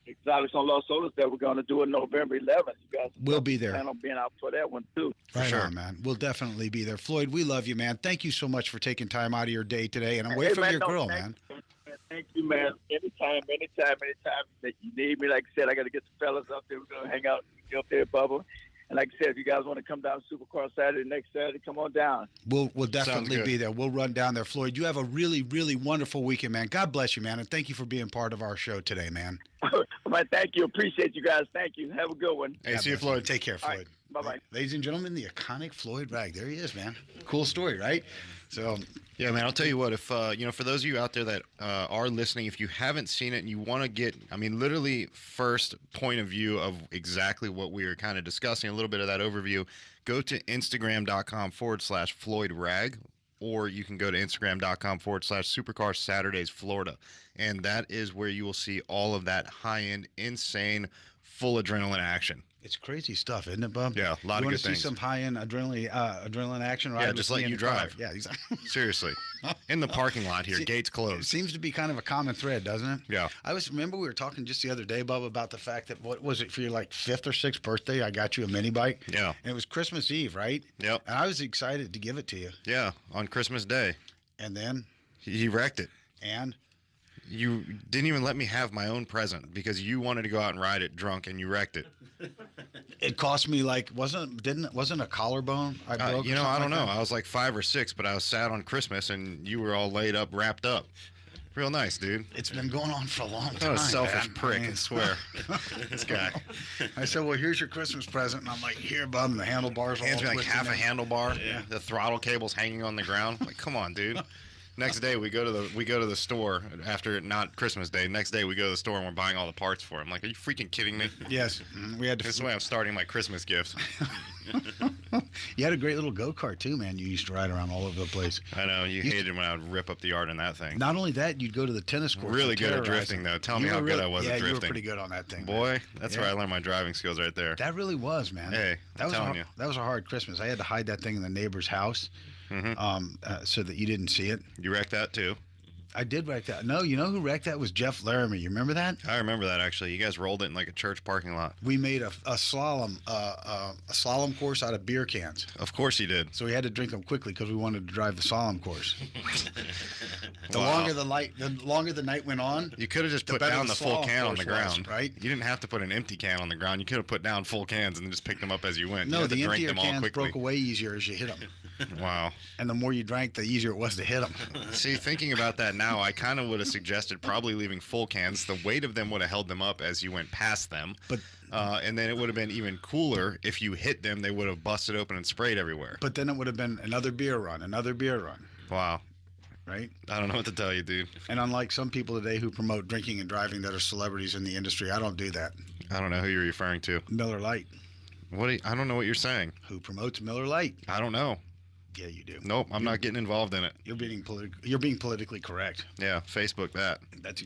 Exotics on Los Olas that we're going to do it November 11th. You guys we'll be there. Plan on being out for that one too. For sure, on, man. We'll definitely be there. Floyd, we love you, man. Thank you so much for taking time out of your day today. And I'm waiting for your grill, man. Thank you, man. Anytime that you need me. Like I said, I got to get the fellas up there. We're going to hang out up there, Bubba. And like I said, if you guys want to come down Supercross Saturday, next Saturday, come on down. We'll definitely be there. We'll run down there. Floyd, you have a really, really wonderful weekend, man. God bless you, man. And thank you for being part of our show today, man. Man, thank you. Appreciate you guys. Thank you. Have a good one. Hey, see you, Floyd. Take care, Floyd. Right. Bye-bye. Ladies and gentlemen, the iconic Floyd Ragg. There he is, man. Cool story, right? So, yeah, man, I'll tell you what, if, for those of you out there that are listening, if you haven't seen it and you want to get, literally first point of view of exactly what we were kind of discussing, a little bit of that overview, go to Instagram.com/Floyd Ragg, or you can go to Instagram.com/Supercar Saturdays Florida. And that is where you will see all of that high-end, insane, full adrenaline action. It's crazy stuff, isn't it, Bub? Yeah, a lot of good things. You want to see some high-end adrenaline action? Yeah, just let you drive. Yeah, exactly. Seriously. In the parking lot here, gates closed. It seems to be kind of a common thread, doesn't it? Yeah. Remember we were talking just the other day, Bub, about the fact that, what was it, for your 5th or 6th birthday, I got you a mini bike? Yeah. And it was Christmas Eve, right? Yep. And I was excited to give it to you. Yeah, on Christmas Day. And then? He wrecked it. And? You didn't even let me have my own present because you wanted to go out and ride it drunk and you wrecked it. It cost me wasn't a collarbone I broke? I don't know. I was 5 or 6, but I was sad on Christmas and you were all laid up, wrapped up. Real nice, dude. It's been going on for a long time. What a selfish prick, I swear. This guy. I said, well, here's your Christmas present. And I'm like, here, Bub, and the handlebars hands me half a handlebar. Yeah. The throttle cable's hanging on the ground. Come on, dude. Next day we go to the store after not Christmas Day. Next day we go to the store and we're buying all the parts for him. Are you freaking kidding me? Yes, we had to. This is the way I'm starting my Christmas gifts. You had a great little go-kart too, man. You used to ride around all over the place. I know. You hated when I would rip up the yard in that thing. Not only that, you'd go to the tennis court. Really good at drifting, though. Tell me how good I was at drifting. Yeah, you were pretty good on that thing. Boy, that's where I learned my driving skills right there. That really was, man. Hey, I'm telling you. That was a hard Christmas. I had to hide that thing in the neighbor's house so that you didn't see it. You wrecked that too? I did wreck that. No, you know who wrecked that was Jeff Laramie. You remember that? I remember that, actually. You guys rolled it in a church parking lot. We made a slalom course out of beer cans. Of course you did. So we had to drink them quickly because we wanted to drive the slalom course. The longer the night went on, you could have just put down the full can on the ground, right? You didn't have to put an empty can on the ground. You could have put down full cans and then just picked them up as you went. No, the emptier cans cans broke away easier as you hit them. Wow. And the more you drank, the easier it was to hit them. See, thinking about that now, I kind of would have suggested probably leaving full cans. The weight of them would have held them up as you went past them. But and then it would have been even cooler if you hit them. They would have busted open and sprayed everywhere. But then it would have been another beer run. Wow. Right? I don't know what to tell you, dude. And unlike some people today who promote drinking and driving that are celebrities in the industry, I don't do that. I don't know who you're referring to. Miller Lite. I don't know what you're saying. Who promotes Miller Lite? I don't know. Yeah, you do. Nope, I'm not getting involved in it. You're being politically correct. Yeah, Facebook that. That's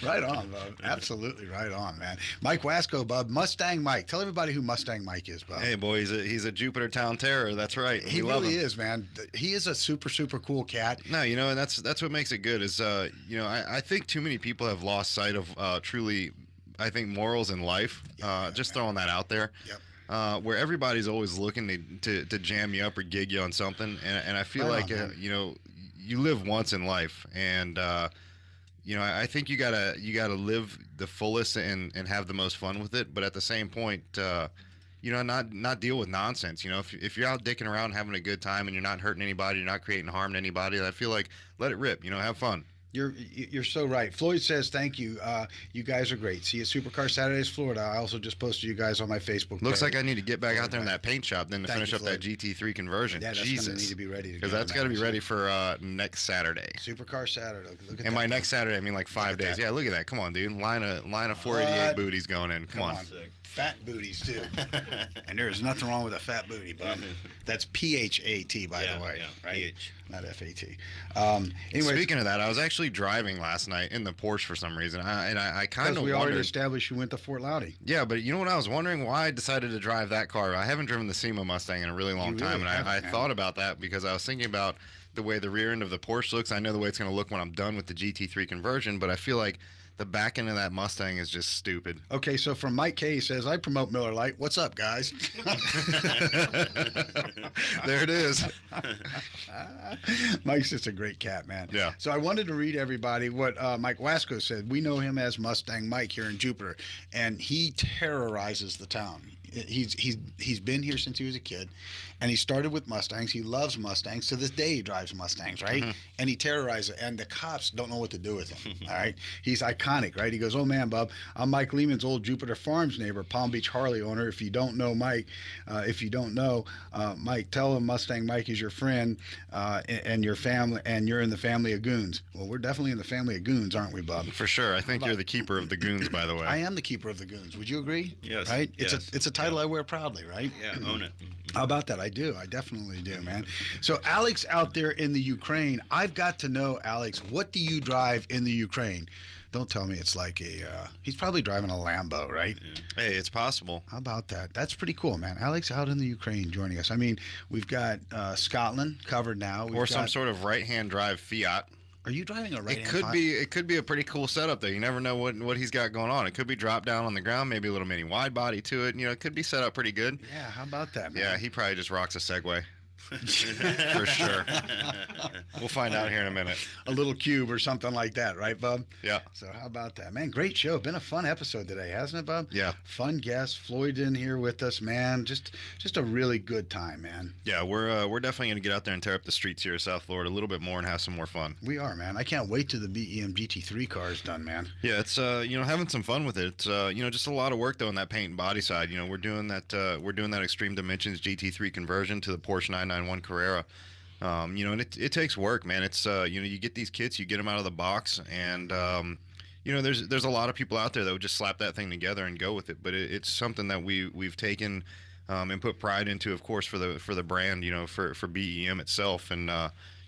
right on, bub. Absolutely right on, man. Mike Wasco, bub. Mustang Mike. Tell everybody who Mustang Mike is, bub. Hey, boy, he's a Jupiter Town terror. That's right. He really is, man. He is a super cool cat. No, and that's what makes it good. Is I think too many people have lost sight of truly, I think, morals in life. Just throwing that out there. Yep. Where everybody's always looking to jam you up or gig you on something, and I feel right like on, you live once in life, and I think you gotta live the fullest and have the most fun with it, but at the same point, not deal with nonsense. If you're out dicking around having a good time and you're not hurting anybody, you're not creating harm to anybody, I feel like let it rip. Have fun. You're so right. Floyd says thank you. You guys are great. See you at Supercar Saturdays, Florida. I also just posted you guys on my Facebook. Looks like I need to get back out there in that paint shop then to finish up Floyd. that GT3 conversion. Yeah, that's Jesus, gonna need to be ready because that's got to be ready for next Saturday. Supercar Saturday. Look at and that. by next Saturday, I mean like 5 days. that. Yeah, look at that. Come on, dude. Line of 488 booties going in. Come on. Fat booties too. And there's nothing wrong with a fat booty, bub. That's PHAT, by the way, right? PH. Not FAT. Anyway, speaking of that, I was actually driving last night in the Porsche for some reason, I kind of we wondered. already established you went to Fort Lauderdale. Yeah, but you know what? I was wondering why I decided to drive that car. I haven't driven the SEMA Mustang in a really long time, and I thought about that because I was thinking about the way the rear end of the Porsche looks. I know the way it's going to look when I'm done with the GT3 conversion, but I feel like the back end of that Mustang is just stupid. Okay, so from Mike K, he says, I promote Miller Lite. What's up, guys? There it is. Mike's just a great cat, man. Yeah. So I wanted to read everybody what Mike Wasco said. We know him as Mustang Mike here in Jupiter, and he terrorizes the town. He's been here since he was a kid, and he started with Mustangs. He loves Mustangs. To this day, he drives Mustangs, right? Mm-hmm. And he terrorizes it, and the cops don't know what to do with him, all right? He's iconic, right? He goes, oh, man, Bub, I'm Mike Lehman's old Jupiter Farms neighbor, Palm Beach Harley owner. If you don't know Mike, Mike, tell him Mustang Mike is your friend and your family, and you're in the family of goons. Well, we're definitely in the family of goons, aren't we, Bub? For sure. I think you're the keeper of the goons, by the way. I am the keeper of the goons. Would you agree? Yes. Right? Yes. It's a title I wear proudly, right? Yeah, own it. How about that? I do. I definitely do, man. So Alex out there in the Ukraine, I've got to know, Alex, what do you drive in the Ukraine? Don't tell me it's like he's probably driving a Lambo, right? Yeah. Hey, it's possible. How about that? That's pretty cool, man. Alex out in the Ukraine joining us. I mean, we've got Scotland covered now. Or some sort of right-hand drive Fiat. Are you driving a right-hand drive? It could be a pretty cool setup there. You never know what he's got going on. It could be dropped down on the ground, maybe a little mini wide body to it. It could be set up pretty good. Yeah, how about that, man? Yeah, he probably just rocks a Segway. For sure. We'll find out here in a minute. A little cube or something like that, right, Bub? Yeah. So how about that, man? Great show. Been a fun episode today, hasn't it, Bub? Yeah. Fun guest. Floyd in here with us, man. Just a really good time, man. Yeah, we're definitely gonna get out there and tear up the streets here in South Florida a little bit more and have some more fun. We are, man. I can't wait till the BEM GT3 car is done, man. Yeah, it's having some fun with it. It's just a lot of work though on that paint and body side. We're doing that Extreme Dimensions GT3 conversion to the Porsche 991 Carrera. And it takes work, man. It's you get these kits, you get them out of the box, and there's a lot of people out there that would just slap that thing together and go with it. But it's something that we've taken and put pride into, of course, for the brand, for BEM itself, and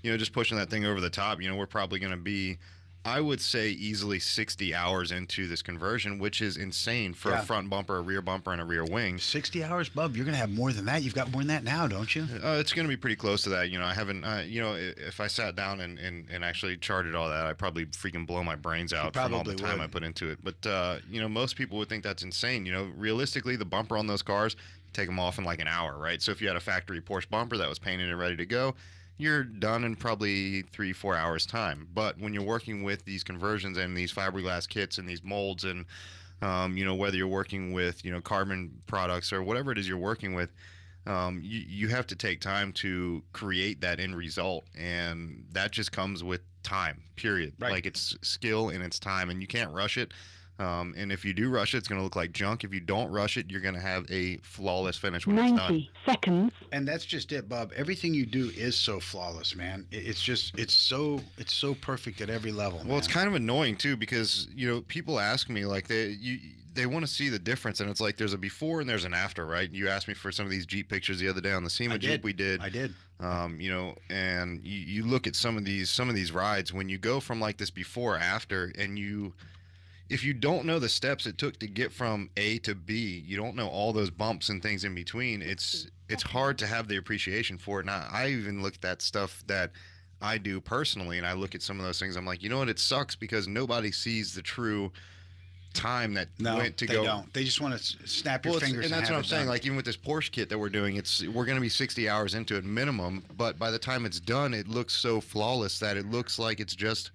just pushing that thing over the top. We're probably going to be, I would say, easily 60 hours into this conversion, which is insane for a front bumper, a rear bumper, and a rear wing. 60 hours, Bub? You're going to have more than that. You've got more than that now, don't you? It's going to be pretty close to that. I haven't, if I sat down and actually charted all that, I'd probably freaking blow my brains out from all the time I put into it. But, most people would think that's insane. Realistically, the bumper on those cars, take them off in like an hour, right? So if you had a factory Porsche bumper that was painted and ready to go, you're done in probably 3-4 hours time. But when you're working with these conversions and these fiberglass kits and these molds and whether you're working with carbon products or whatever it is you're working with, you have to take time to create that end result, and that just comes with time, period. Right. Like, it's skill and it's time, and you can't rush it. And if you do rush it, it's going to look like junk. If you don't rush it, you're going to have a flawless finish when it's done. 90 seconds. And that's just it, Bub. Everything you do is so flawless, man. It's so perfect at every level. Well, it's kind of annoying too, because people ask me, like, they want to see the difference, and it's like there's a before and there's an after, right? You asked me for some of these Jeep pictures the other day on the SEMA Jeep we did. I did. You know, and you look at some of these rides when you go from like this before after, and if you don't know the steps it took to get from A to B, you don't know all those bumps and things in between. It's hard to have the appreciation for it. Now, I even look at that stuff that I do personally, and I look at some of those things. I'm like, you know what? It sucks because nobody sees the true time that went to go. They don't. They just want to snap your fingers. And that's what I'm saying. Like even with this Porsche kit that we're doing, we're going to be 60 hours into it minimum. But by the time it's done, it looks so flawless that it looks like it's just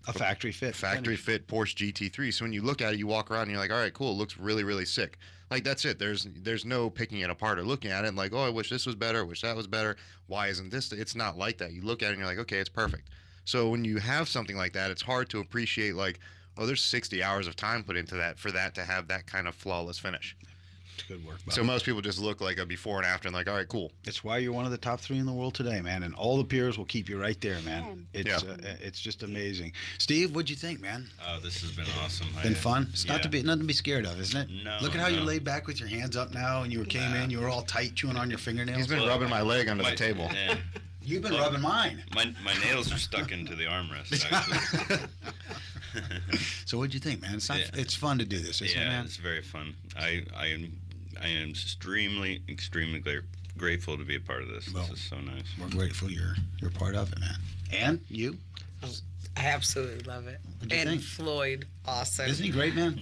a factory fit fit Porsche GT3. So when you look at it, you walk around and you're like, all right, cool. It looks really, really sick. Like that's it. There's no picking it apart or looking at it and like, oh, I wish this was better. I wish that was better. Why isn't this? It's not like that. You look at it and you're like, okay, it's perfect. So when you have something like that, it's hard to appreciate like, oh, there's 60 hours of time put into that for that to have that kind of flawless finish. It's good work, Bob. So most people just look like a before and after and like, all right, cool. It's why you're one of the top 3 in the world today, man. And all the peers will keep you right there, man. It's just amazing. Steve, what'd you think, man? Oh, this has been awesome. Been fun? It's nothing to be scared of, isn't it? No. Look at how you laid back with your hands up now, and you came in, you were all tight, chewing on your fingernails. He's been rubbing my leg under the table. Yeah. You've been rubbing mine. My nails are stuck into the armrest, actually. So what'd you think, man? It's fun to do this, isn't it, man? It's very fun. I am extremely grateful to be a part of this. Well, this is so nice. We're grateful you're part of it, man. And you? I absolutely love it. What'd you think? Floyd, awesome. Isn't he great, man?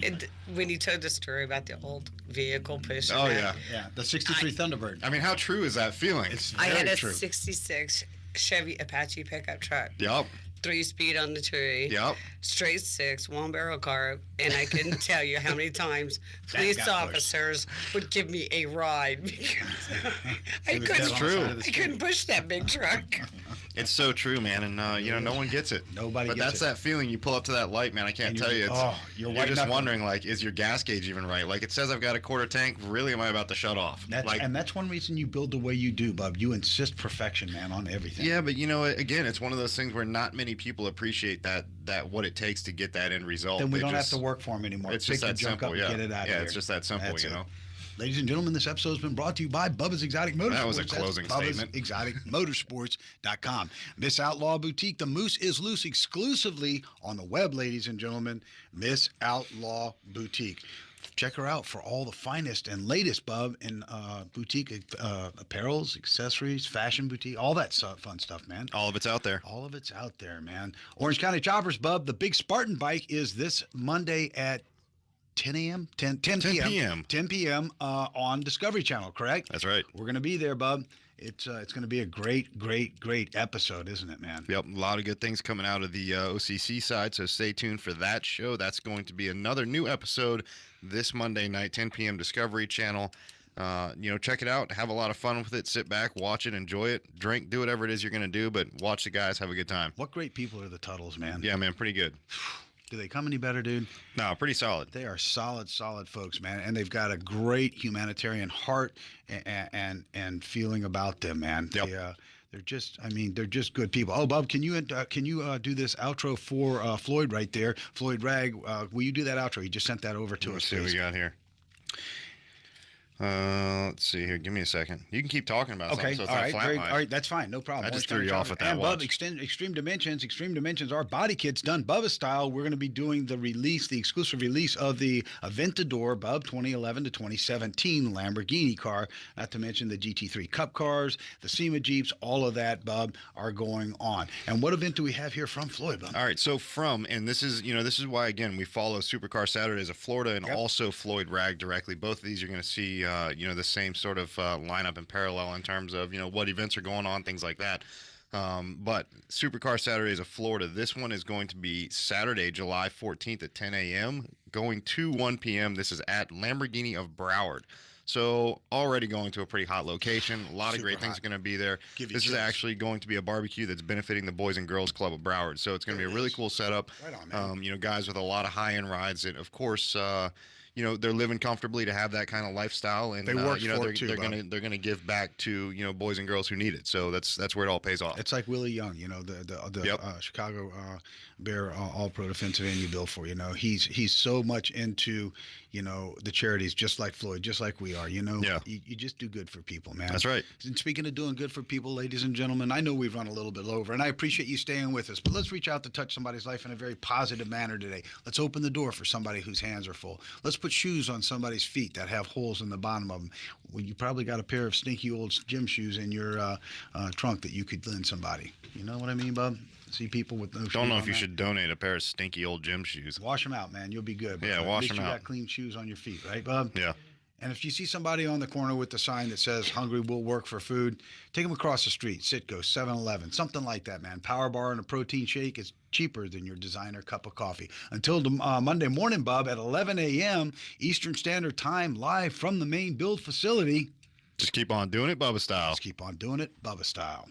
When he told the story about the old vehicle pushing. Oh, that, yeah. The 63 Thunderbird. I mean, how true is that feeling? It's I very had a true. 66 Chevy Apache pickup truck. Yup. 3-speed on the tree. Yep. Straight 6, 1-barrel carb, and I couldn't tell you how many times police officers would give me a ride because I couldn't push that big truck. It's so true, man, and no one gets it. Nobody but gets that's it. that feeling you pull up to that light, man. I can't tell you. You're just wondering, like, is your gas gauge even right? Like, it says I've got a quarter tank. Really, am I about to shut off? And that's one reason you build the way you do, Bub. You insist perfection, man, on everything. Yeah, but again, it's one of those things where not many people appreciate that what it takes to get that end result. Then we don't have to work for them anymore. It's just that simple. Get it out of here. It's just that simple, Ladies and gentlemen, this episode has been brought to you by Bubba's Exotic Motorsports. That was a closing statement. Bubba'sExoticMotorsports.com. Miss Outlaw Boutique. The moose is loose exclusively on the web, ladies and gentlemen. Miss Outlaw Boutique. Check her out for all the finest and latest, Bub, in boutique apparels, accessories, fashion boutique, all that fun stuff, man. All of it's out there. All of it's out there, man. Orange County Choppers, Bub. The big Spartan bike is this Monday at 10 a.m. 10 p.m. On Discovery Channel, correct? That's right. We're going to be there, Bub. It's going to be a great episode, isn't it, man? Yep, a lot of good things coming out of the OCC side, so stay tuned for that show. That's going to be another new episode this Monday night, 10 p.m. Discovery Channel. Check it out. Have a lot of fun with it. Sit back, watch it, enjoy it, drink, do whatever it is you're going to do, but watch the guys, have a good time. What great people are the Tuttles, man. Yeah, man, pretty good. Do they come any better, dude? No, pretty solid. They are solid folks, man, and they've got a great humanitarian heart and feeling about them, man. Yep. They're just good people. Oh, Bob, can you do this outro for Floyd right there? Floyd Ragg, will you do that outro? He just sent that over to us. Let's see what we got here. Let's see here. Give me a second. You can keep talking about something, so it's not flat line. All right, that's fine. No problem. I just threw you off with that and watch. Bub, Extreme Dimensions, our body kit's done Bubba style. We're going to be doing the exclusive release of the Aventador, Bub, 2011 to 2017 Lamborghini car, not to mention the GT3 Cup cars, the SEMA Jeeps, all of that, Bub, are going on. And what event do we have here from Floyd, Bub? All right, so and this is why, again, we follow Supercar Saturdays of Florida and also Floyd Ragg directly. Both of these you're going to see the same sort of lineup in parallel in terms of, what events are going on, things like that. But Supercar Saturdays of Florida, this one is going to be Saturday, July 14th at 10 a.m., going to 1 p.m. This is at Lamborghini of Broward. So already going to a pretty hot location. A lot of great things are going to be there. This is actually going to be a barbecue that's benefiting the Boys and Girls Club of Broward. So it's going to be a really cool setup. Right on, man. Guys with a lot of high-end rides. And, of course, they're living comfortably to have that kind of lifestyle, and they work for it too, they're gonna give back to boys and girls who need it. So that's where it all pays off. It's like Willie Young, the Chicago Bear All-Pro defensive end you built for. He's so much into the charities, just like Floyd, just like we are. Yeah. You just do good for people, man. That's right. And speaking of doing good for people, ladies and gentlemen, I know we've run a little bit over, and I appreciate you staying with us, but let's reach out to touch somebody's life in a very positive manner today. Let's open the door for somebody whose hands are full. Let's put shoes on somebody's feet that have holes in the bottom of them. Well, you probably got a pair of stinky old gym shoes in your trunk that you could lend somebody. You know what I mean, bub? See people with no shoes. Don't know if you should donate a pair of stinky old gym shoes. Wash them out, man. You'll be good. Yeah, wash them out. You got clean shoes on your feet, right, bub? Yeah. And if you see somebody on the corner with the sign that says "Hungry will work for food," take them across the street. Citgo, 7-Eleven, something like that, man. Power bar and a protein shake is cheaper than your designer cup of coffee. Until Monday morning, bub, at 11 a.m. Eastern Standard Time, live from the main build facility. Just keep on doing it, Bubba style. Just keep on doing it, Bubba style.